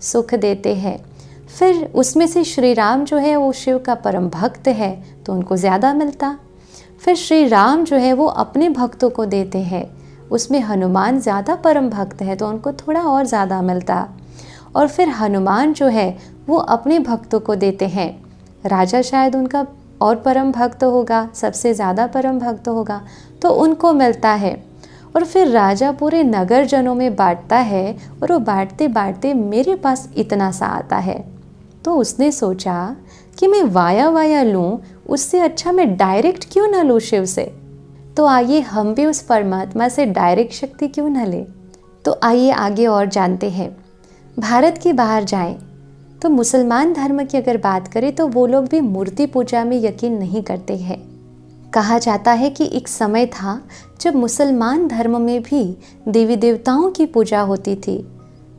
सुख देते हैं। फिर उसमें से श्री राम जो है वो शिव का परम भक्त है तो उनको ज़्यादा मिलता। फिर श्री राम जो है वो अपने भक्तों को देते हैं, उसमें हनुमान ज़्यादा परम भक्त है तो उनको थोड़ा और ज़्यादा मिलता। और फिर हनुमान जो है वो अपने भक्तों को देते हैं, राजा शायद उनका और परम भक्त होगा, सबसे ज़्यादा परम भक्त होगा तो उनको मिलता है। और फिर राजा पूरे नगर जनों में बांटता है और वो बांटते बांटते मेरे पास इतना सा आता है। तो उसने सोचा कि मैं वाया वाया लूँ, उससे अच्छा मैं डायरेक्ट क्यों ना लूँ शिव से। तो आइए हम भी उस परमात्मा से डायरेक्ट शक्ति क्यों ना लें। तो आइए आगे और जानते हैं। भारत के बाहर जाएं तो मुसलमान धर्म की अगर बात करें तो वो लोग भी मूर्ति पूजा में यकीन नहीं करते हैं। कहा जाता है कि एक समय था जब मुसलमान धर्म में भी देवी देवताओं की पूजा होती थी,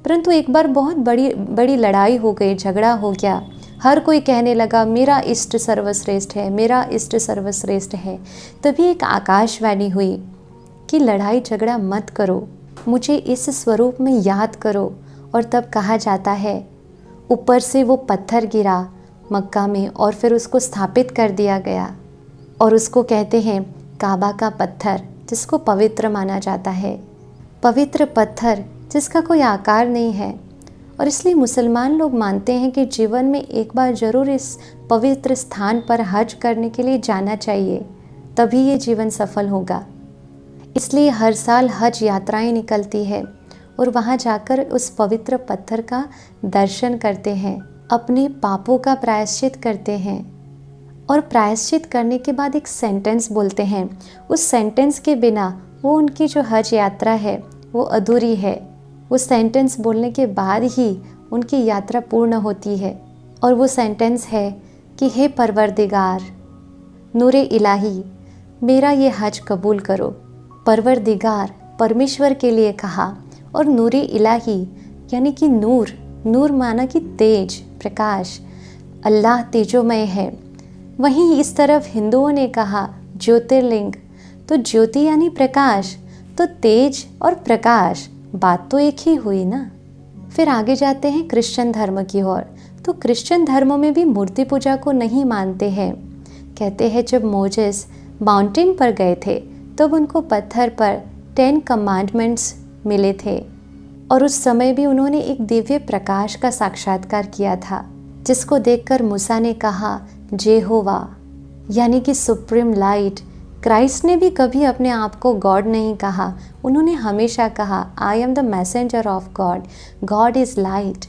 परंतु एक बार बहुत बड़ी लड़ाई हो गई, झगड़ा हो गया। हर कोई कहने लगा मेरा इष्ट सर्वश्रेष्ठ है, मेरा इष्ट सर्वश्रेष्ठ है। तभी एक आकाशवाणी हुई कि लड़ाई झगड़ा मत करो, मुझे इस स्वरूप में याद करो। और तब कहा जाता है ऊपर से वो पत्थर गिरा मक्का में और फिर उसको स्थापित कर दिया गया और उसको कहते हैं काबा का पत्थर, जिसको पवित्र माना जाता है। पवित्र पत्थर जिसका कोई आकार नहीं है। और इसलिए मुसलमान लोग मानते हैं कि जीवन में एक बार ज़रूर इस पवित्र स्थान पर हज करने के लिए जाना चाहिए, तभी ये जीवन सफल होगा। इसलिए हर साल हज यात्राएं निकलती है और वहाँ जाकर उस पवित्र पत्थर का दर्शन करते हैं, अपने पापों का प्रायश्चित करते हैं और प्रायश्चित करने के बाद एक सेंटेंस बोलते हैं। उस सेंटेंस के बिना वो उनकी जो हज यात्रा है वो अधूरी है। वो सेंटेंस बोलने के बाद ही उनकी यात्रा पूर्ण होती है और वो सेंटेंस है कि हे परवरदिगार, नूरे इलाही, मेरा ये हज कबूल करो। परवरदिगार परमेश्वर के लिए कहा और नूरे इलाही यानी कि नूर, नूर माना कि तेज, प्रकाश। अल्लाह तेजोमय है। वहीं इस तरफ हिंदुओं ने कहा ज्योतिर्लिंग, तो ज्योति यानी प्रकाश, तो तेज और प्रकाश बात तो एक ही हुई ना। फिर आगे जाते हैं क्रिश्चियन धर्म की ओर। तो क्रिश्चियन धर्म में भी मूर्ति पूजा को नहीं मानते हैं। कहते हैं जब मोजेस माउंटेन पर गए थे तब उनको पत्थर पर 10 कमांडमेंट्स मिले थे और उस समय भी उन्होंने एक दिव्य प्रकाश का साक्षात्कार किया था, जिसको देखकर मूसा ने कहा जेहोवा यानी कि सुप्रीम लाइट। क्राइस्ट ने भी कभी अपने आप को गॉड नहीं कहा, उन्होंने हमेशा कहा I am the messenger of God, God is light.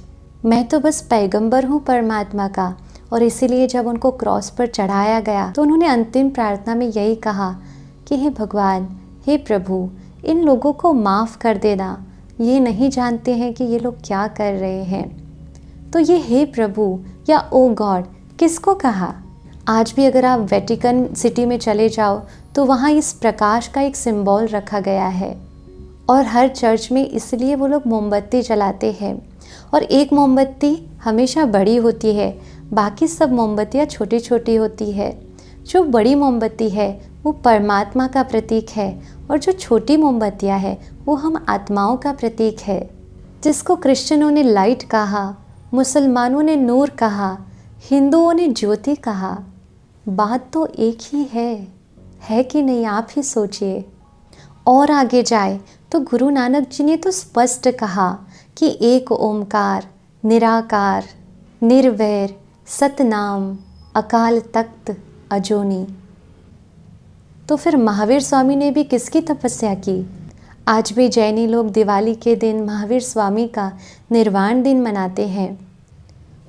मैं तो बस पैगंबर हूँ परमात्मा का। और इसीलिए जब उनको क्रॉस पर चढ़ाया गया तो उन्होंने अंतिम प्रार्थना में यही कहा कि हे भगवान, हे प्रभु, इन लोगों को माफ़ कर देना, ये नहीं जानते हैं कि ये लोग क्या कर रहे हैं। तो ये हे प्रभु या ओ गॉड किसको कहा? आज भी अगर आप वेटिकन सिटी में चले जाओ तो वहाँ इस प्रकाश का एक सिंबल रखा गया है और हर चर्च में इसलिए वो लोग मोमबत्ती जलाते हैं और एक मोमबत्ती हमेशा बड़ी होती है, बाकी सब मोमबत्तियाँ छोटी छोटी होती है। जो बड़ी मोमबत्ती है वो परमात्मा का प्रतीक है और जो छोटी मोमबत्तियाँ है वो हम आत्माओं का प्रतीक है, जिसको क्रिश्चियनों ने लाइट कहा, मुसलमानों ने नूर कहा, हिंदुओं ने ज्योति कहा। बात तो एक ही है कि नहीं? आप ही सोचिए। और आगे जाए तो गुरु नानक जी ने तो स्पष्ट कहा कि एक ओमकार निराकार, निर्वैर, सतनाम, अकाल तख्त अजोनी। तो फिर महावीर स्वामी ने भी किसकी तपस्या की? आज भी जैनी लोग दिवाली के दिन महावीर स्वामी का निर्वाण दिन मनाते हैं।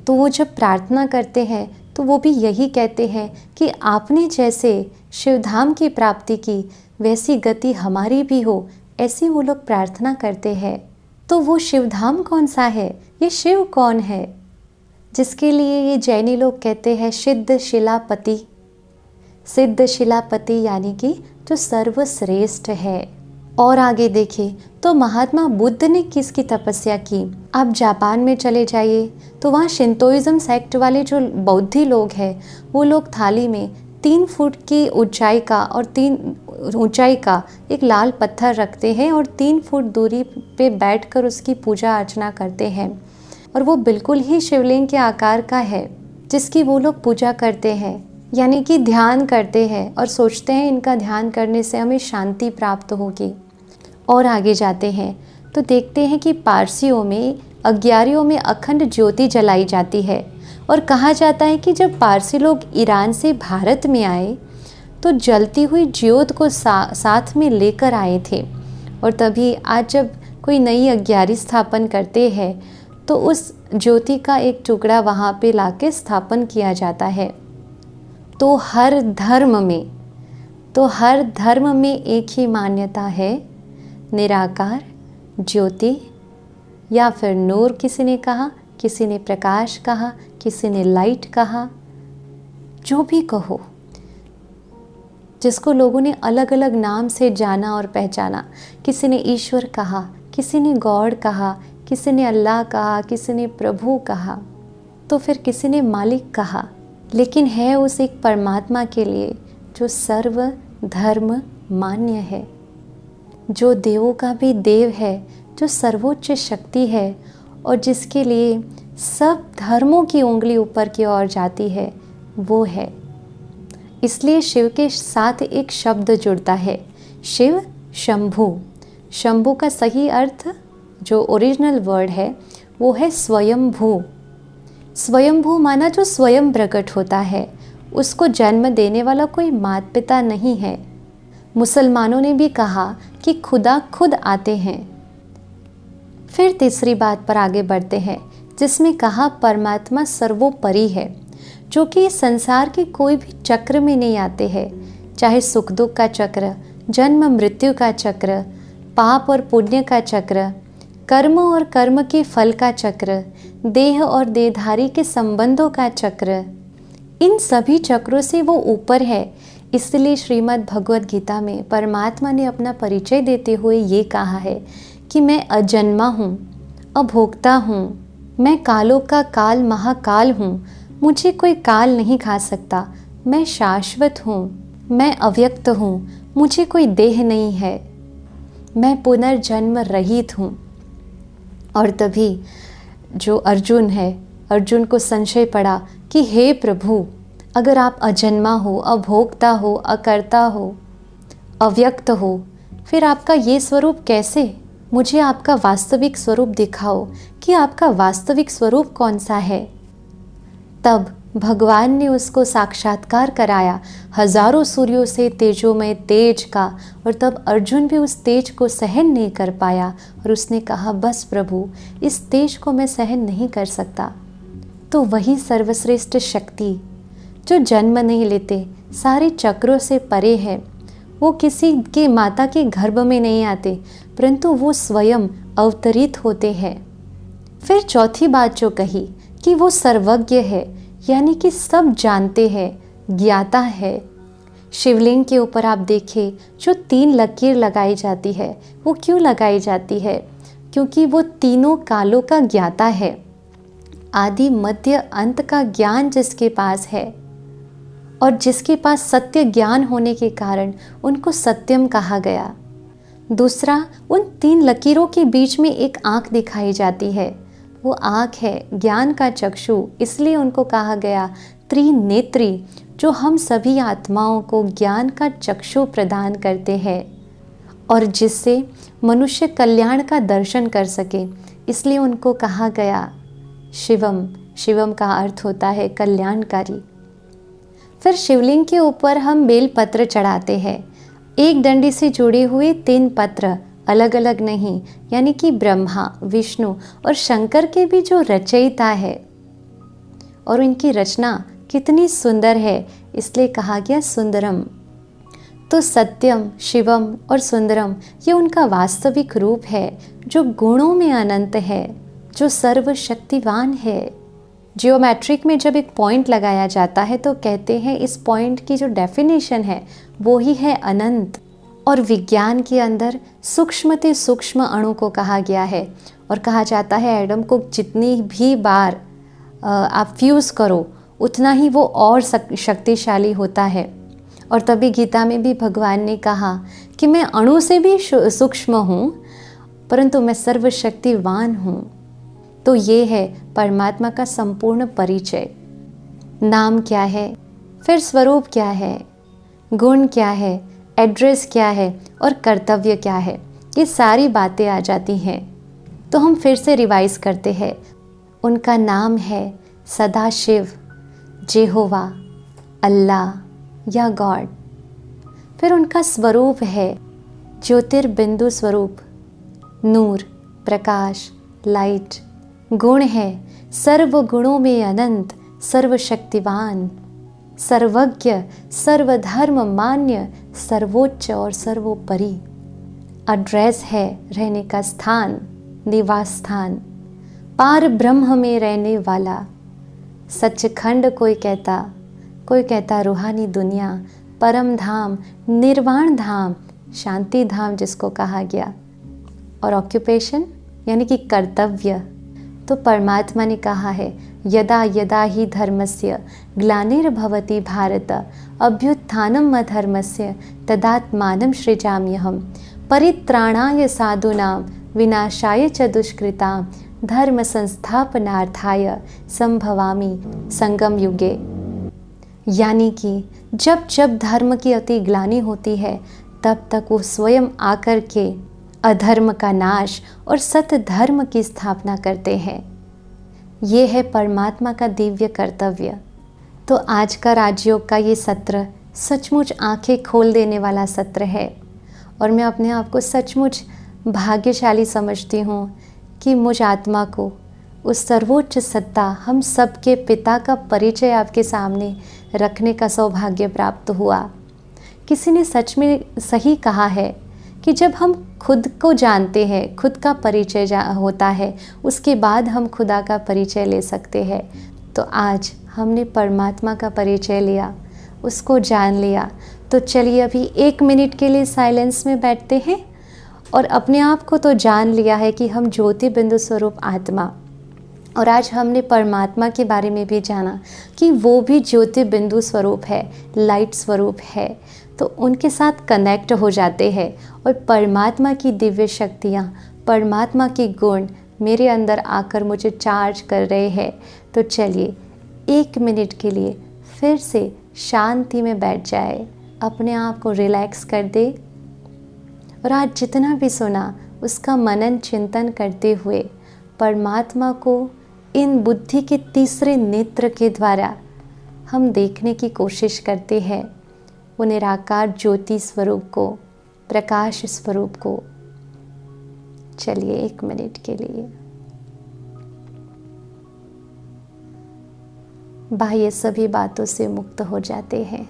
तो वो जब प्रार्थना करते हैं तो वो भी यही कहते हैं कि आपने जैसे शिवधाम की प्राप्ति की वैसी गति हमारी भी हो, ऐसी वो लोग प्रार्थना करते हैं। तो वो शिवधाम कौन सा है? ये शिव कौन है जिसके लिए ये जैनी लोग कहते हैं सिद्ध शिलापति? सिद्ध शिलापति यानी कि जो सर्वश्रेष्ठ है। और आगे देखें तो महात्मा बुद्ध ने किसकी तपस्या की? आप जापान में चले जाइए तो वहाँ शिंतोइज्म सेक्ट वाले जो बौद्धि लोग हैं वो लोग थाली में 3 फुट की ऊंचाई का और 3 ऊंचाई का एक लाल पत्थर रखते हैं और 3 फुट दूरी पे बैठकर उसकी पूजा अर्चना करते हैं। और वो बिल्कुल ही शिवलिंग के आकार का है जिसकी वो लोग पूजा करते हैं, यानी कि ध्यान करते हैं और सोचते हैं इनका ध्यान करने से हमें शांति प्राप्त होगी। और आगे जाते हैं तो देखते हैं कि पारसियों में अग्यारियों में अखंड ज्योति जलाई जाती है और कहा जाता है कि जब पारसी लोग ईरान से भारत में आए तो जलती हुई ज्योत को साथ में लेकर आए थे। और तभी आज जब कोई नई अग्यारी स्थापन करते हैं तो उस ज्योति का एक टुकड़ा वहाँ पे लाके स्थापन किया जाता है। तो हर धर्म में एक ही मान्यता है, निराकार, ज्योति या फिर नूर किसी ने कहा, किसी ने प्रकाश कहा, किसी ने लाइट कहा, जो भी कहो, जिसको लोगों ने अलग अलग नाम से जाना और पहचाना। किसी ने ईश्वर कहा, किसी ने गॉड कहा, किसी ने अल्लाह कहा, किसी ने प्रभु कहा, तो फिर किसी ने मालिक कहा। लेकिन है उस एक परमात्मा के लिए जो सर्व धर्म मान्य है, जो देवों का भी देव है, जो सर्वोच्च शक्ति है और जिसके लिए सब धर्मों की उंगली ऊपर की ओर जाती है, वो है। इसलिए शिव के साथ एक शब्द जुड़ता है, शिव शंभु। शंभु का सही अर्थ जो ओरिजिनल वर्ड है वो है स्वयंभू। स्वयंभू माना जो स्वयं प्रकट होता है, उसको जन्म देने वाला कोई माता पिता नहीं है। मुसलमानों ने भी कहा कि खुदा खुद आते हैं। फिर तीसरी बात पर आगे बढ़ते हैं जिसमें कहा परमात्मा सर्वोपरि है, जो कि संसार के कोई भी चक्र में नहीं आते हैं, चाहे सुख दुख का चक्र, जन्म मृत्यु का चक्र, पाप और पुण्य का चक्र, कर्म और कर्म के फल का चक्र, देह और देहधारी के संबंधों का चक्र, इन सभी चक्रों से वो ऊपर है। इसलिए श्रीमद् भगवद गीता में परमात्मा ने अपना परिचय देते हुए ये कहा है कि मैं अजन्मा हूँ, अभोक्ता हूँ, मैं कालों का काल महाकाल हूँ, मुझे कोई काल नहीं खा सकता, मैं शाश्वत हूँ, मैं अव्यक्त हूँ, मुझे कोई देह नहीं है, मैं पुनर्जन्म रहित हूँ। और तभी जो अर्जुन है, अर्जुन को संशय पड़ा कि हे प्रभु, अगर आप अजन्मा हो, अभोक्ता हो, अकर्ता हो, अव्यक्त हो, फिर आपका ये स्वरूप कैसे? मुझे आपका वास्तविक स्वरूप दिखाओ कि आपका वास्तविक स्वरूप कौन सा है। तब भगवान ने उसको साक्षात्कार कराया हजारों सूर्यों से तेजोमय तेज का, और तब अर्जुन भी उस तेज को सहन नहीं कर पाया और उसने कहा बस प्रभु, इस तेज को मैं सहन नहीं कर सकता। तो वही सर्वश्रेष्ठ शक्ति जो जन्म नहीं लेते, सारे चक्रों से परे है, वो किसी के माता के गर्भ में नहीं आते, परंतु वो स्वयं अवतरित होते हैं। फिर चौथी बात जो कही कि वो सर्वज्ञ है, यानी कि सब जानते हैं, ज्ञाता है। शिवलिंग के ऊपर आप देखें जो 3 लकीर लगाई जाती है, वो क्यों लगाई जाती है? क्योंकि वो तीनों कालों का ज्ञाता है। आदि मध्य अंत का ज्ञान जिसके पास है और जिसके पास सत्य ज्ञान होने के कारण उनको सत्यम कहा गया। दूसरा, उन 3 लकीरों के बीच में एक आँख दिखाई जाती है, वो आँख है ज्ञान का चक्षु, इसलिए उनको कहा गया त्रिनेत्री, जो हम सभी आत्माओं को ज्ञान का चक्षु प्रदान करते हैं और जिससे मनुष्य कल्याण का दर्शन कर सके, इसलिए उनको कहा गया शिवम, शिवम का अर्थ होता है कल्याणकारी। फिर शिवलिंग के ऊपर हम बेलपत्र चढ़ाते हैं। एक डंडी से जुड़े हुए 3 पत्र, अलग अलग नहीं, यानी कि ब्रह्मा, विष्णु और शंकर के भी जो रचयिता है, और इनकी रचना कितनी सुंदर है, इसलिए कहा गया सुंदरम। तो सत्यम, शिवम और सुंदरम ये उनका वास्तविक रूप है, जो गुणों में अनंत है, जो सर्वशक्तिवान है। जियोमेट्रिक में जब एक पॉइंट लगाया जाता है तो कहते हैं इस पॉइंट की जो डेफिनेशन है वो ही है अनंत। और विज्ञान के अंदर सूक्ष्म से सूक्ष्म अणु को कहा गया है, और कहा जाता है एटम को जितनी भी बार आप फ्यूज़ करो उतना ही वो और शक्तिशाली होता है। और तभी गीता में भी भगवान ने कहा कि मैं अणु से भी सूक्ष्म हूँ, परंतु मैं सर्वशक्तिवान हूँ। तो ये है परमात्मा का संपूर्ण परिचय। नाम क्या है, फिर स्वरूप क्या है, गुण क्या है, एड्रेस क्या है और कर्तव्य क्या है, ये सारी बातें आ जाती हैं। तो हम फिर से रिवाइज करते हैं। उनका नाम है सदाशिव, जेहोवा, अल्लाह या गॉड। फिर उनका स्वरूप है ज्योतिर्बिंदु स्वरूप, नूर, प्रकाश, लाइट। गुण है सर्व गुणों में अनंत, सर्वशक्तिवान, सर्वज्ञ, सर्वधर्म मान्य, सर्वोच्च और सर्वोपरि। एड्रेस है रहने का स्थान, निवास स्थान, पार ब्रह्म में रहने वाला। सचखंड कोई कहता रूहानी दुनिया, परम धाम, निर्वाण धाम, शांति धाम जिसको कहा गया। और ऑक्यूपेशन यानी कि कर्तव्य, तो परमात्मा ने कहा है यदा यदा ही धर्मस्य ग्लानिर्भवति भारत अभ्युत्थानम् अधर्मस्य तदात्मानं सृजाम्यहम् परित्राणाय साधूनां विनाशाय च दुष्कृतां धर्म संस्थापनार्थाय संभवामि संगम युगे। यानी कि जब जब धर्म की अति ग्लानि होती है तब तक वो स्वयं आकर के अधर्म का नाश और सत्य धर्म की स्थापना करते हैं। ये है परमात्मा का दिव्य कर्तव्य। तो आज का राजयोग का ये सत्र सचमुच आंखें खोल देने वाला सत्र है, और मैं अपने आप को सचमुच भाग्यशाली समझती हूँ कि मुझ आत्मा को उस सर्वोच्च सत्ता, हम सबके पिता का परिचय आपके सामने रखने का सौभाग्य प्राप्त हुआ। किसी ने सच में सही कहा है कि जब हम खुद को जानते हैं, खुद का परिचय होता है, उसके बाद हम खुदा का परिचय ले सकते हैं। तो आज हमने परमात्मा का परिचय लिया, उसको जान लिया। तो चलिए अभी 1 मिनट के लिए साइलेंस में बैठते हैं, और अपने आप को तो जान लिया है कि हम ज्योति बिंदु स्वरूप आत्मा, और आज हमने परमात्मा के बारे में भी जाना कि वो भी ज्योति बिंदु स्वरूप है, लाइट स्वरूप है। तो उनके साथ कनेक्ट हो जाते हैं, और परमात्मा की दिव्य शक्तियाँ, परमात्मा के गुण मेरे अंदर आकर मुझे चार्ज कर रहे हैं। तो चलिए 1 मिनट के लिए फिर से शांति में बैठ जाए, अपने आप को रिलैक्स कर दे, और आज जितना भी सुना उसका मनन चिंतन करते हुए परमात्मा को इन बुद्धि के तीसरे नेत्र के द्वारा हम देखने की कोशिश करते हैं, वो निराकार ज्योति स्वरूप को, प्रकाश स्वरूप को। चलिए 1 मिनट के लिए बाह्य सभी बातों से मुक्त हो जाते हैं।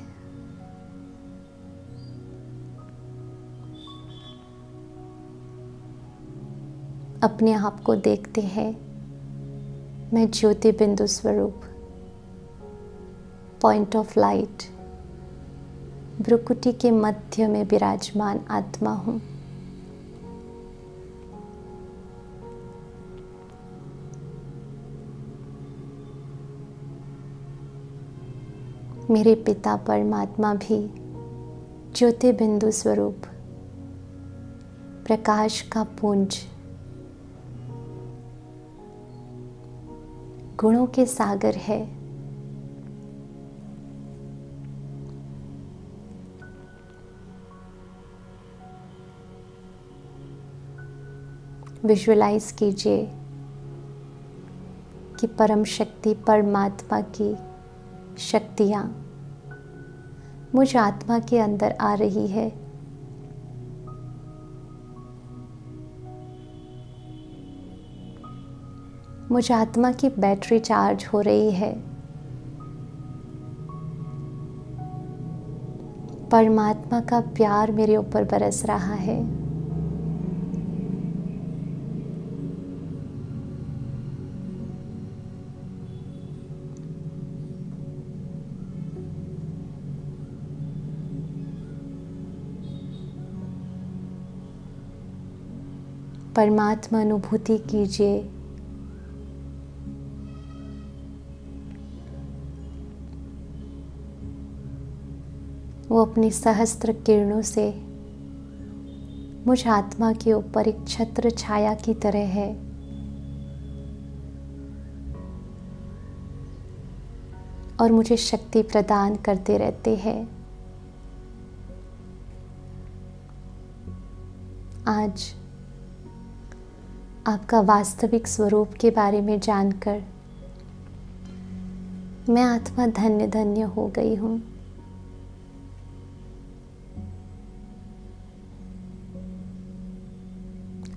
अपने आप को देखते हैं, मैं ज्योति बिंदु स्वरूप, पॉइंट ऑफ लाइट, भ्रुकुटी के मध्य में विराजमान आत्मा हूँ। मेरे पिता परमात्मा भी ज्योति बिंदु स्वरूप, प्रकाश का पुंज, गुणों के सागर है। विजुअलाइज कीजिए कि परम शक्ति परमात्मा की शक्तियाँ मुझ आत्मा के अंदर आ रही है। मुझ आत्मा की बैटरी चार्ज हो रही है। परमात्मा का प्यार मेरे ऊपर बरस रहा है। परमात्मा अनुभूति कीजिए। वो अपनी सहस्त्र किरणों से मुझ आत्मा के ऊपर एक छत्र छाया की तरह है। और मुझे शक्ति प्रदान करते रहते हैं। आज आपका वास्तविक स्वरूप के बारे में जानकर मैं आत्मा धन्य धन्य हो गई हूँ।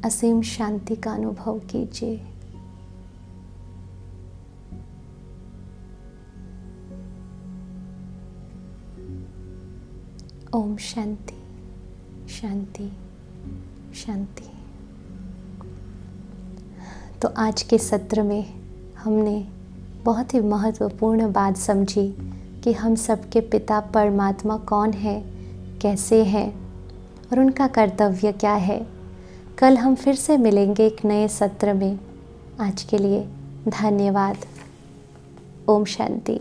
असीम शांति का अनुभव कीजिए। ओम शांति शांति शांति। तो आज के सत्र में हमने बहुत ही महत्वपूर्ण बात समझी कि हम सबके पिता परमात्मा कौन है, कैसे हैं और उनका कर्तव्य क्या है। कल हम फिर से मिलेंगे एक नए सत्र में। आज के लिए धन्यवाद। ओम शांति।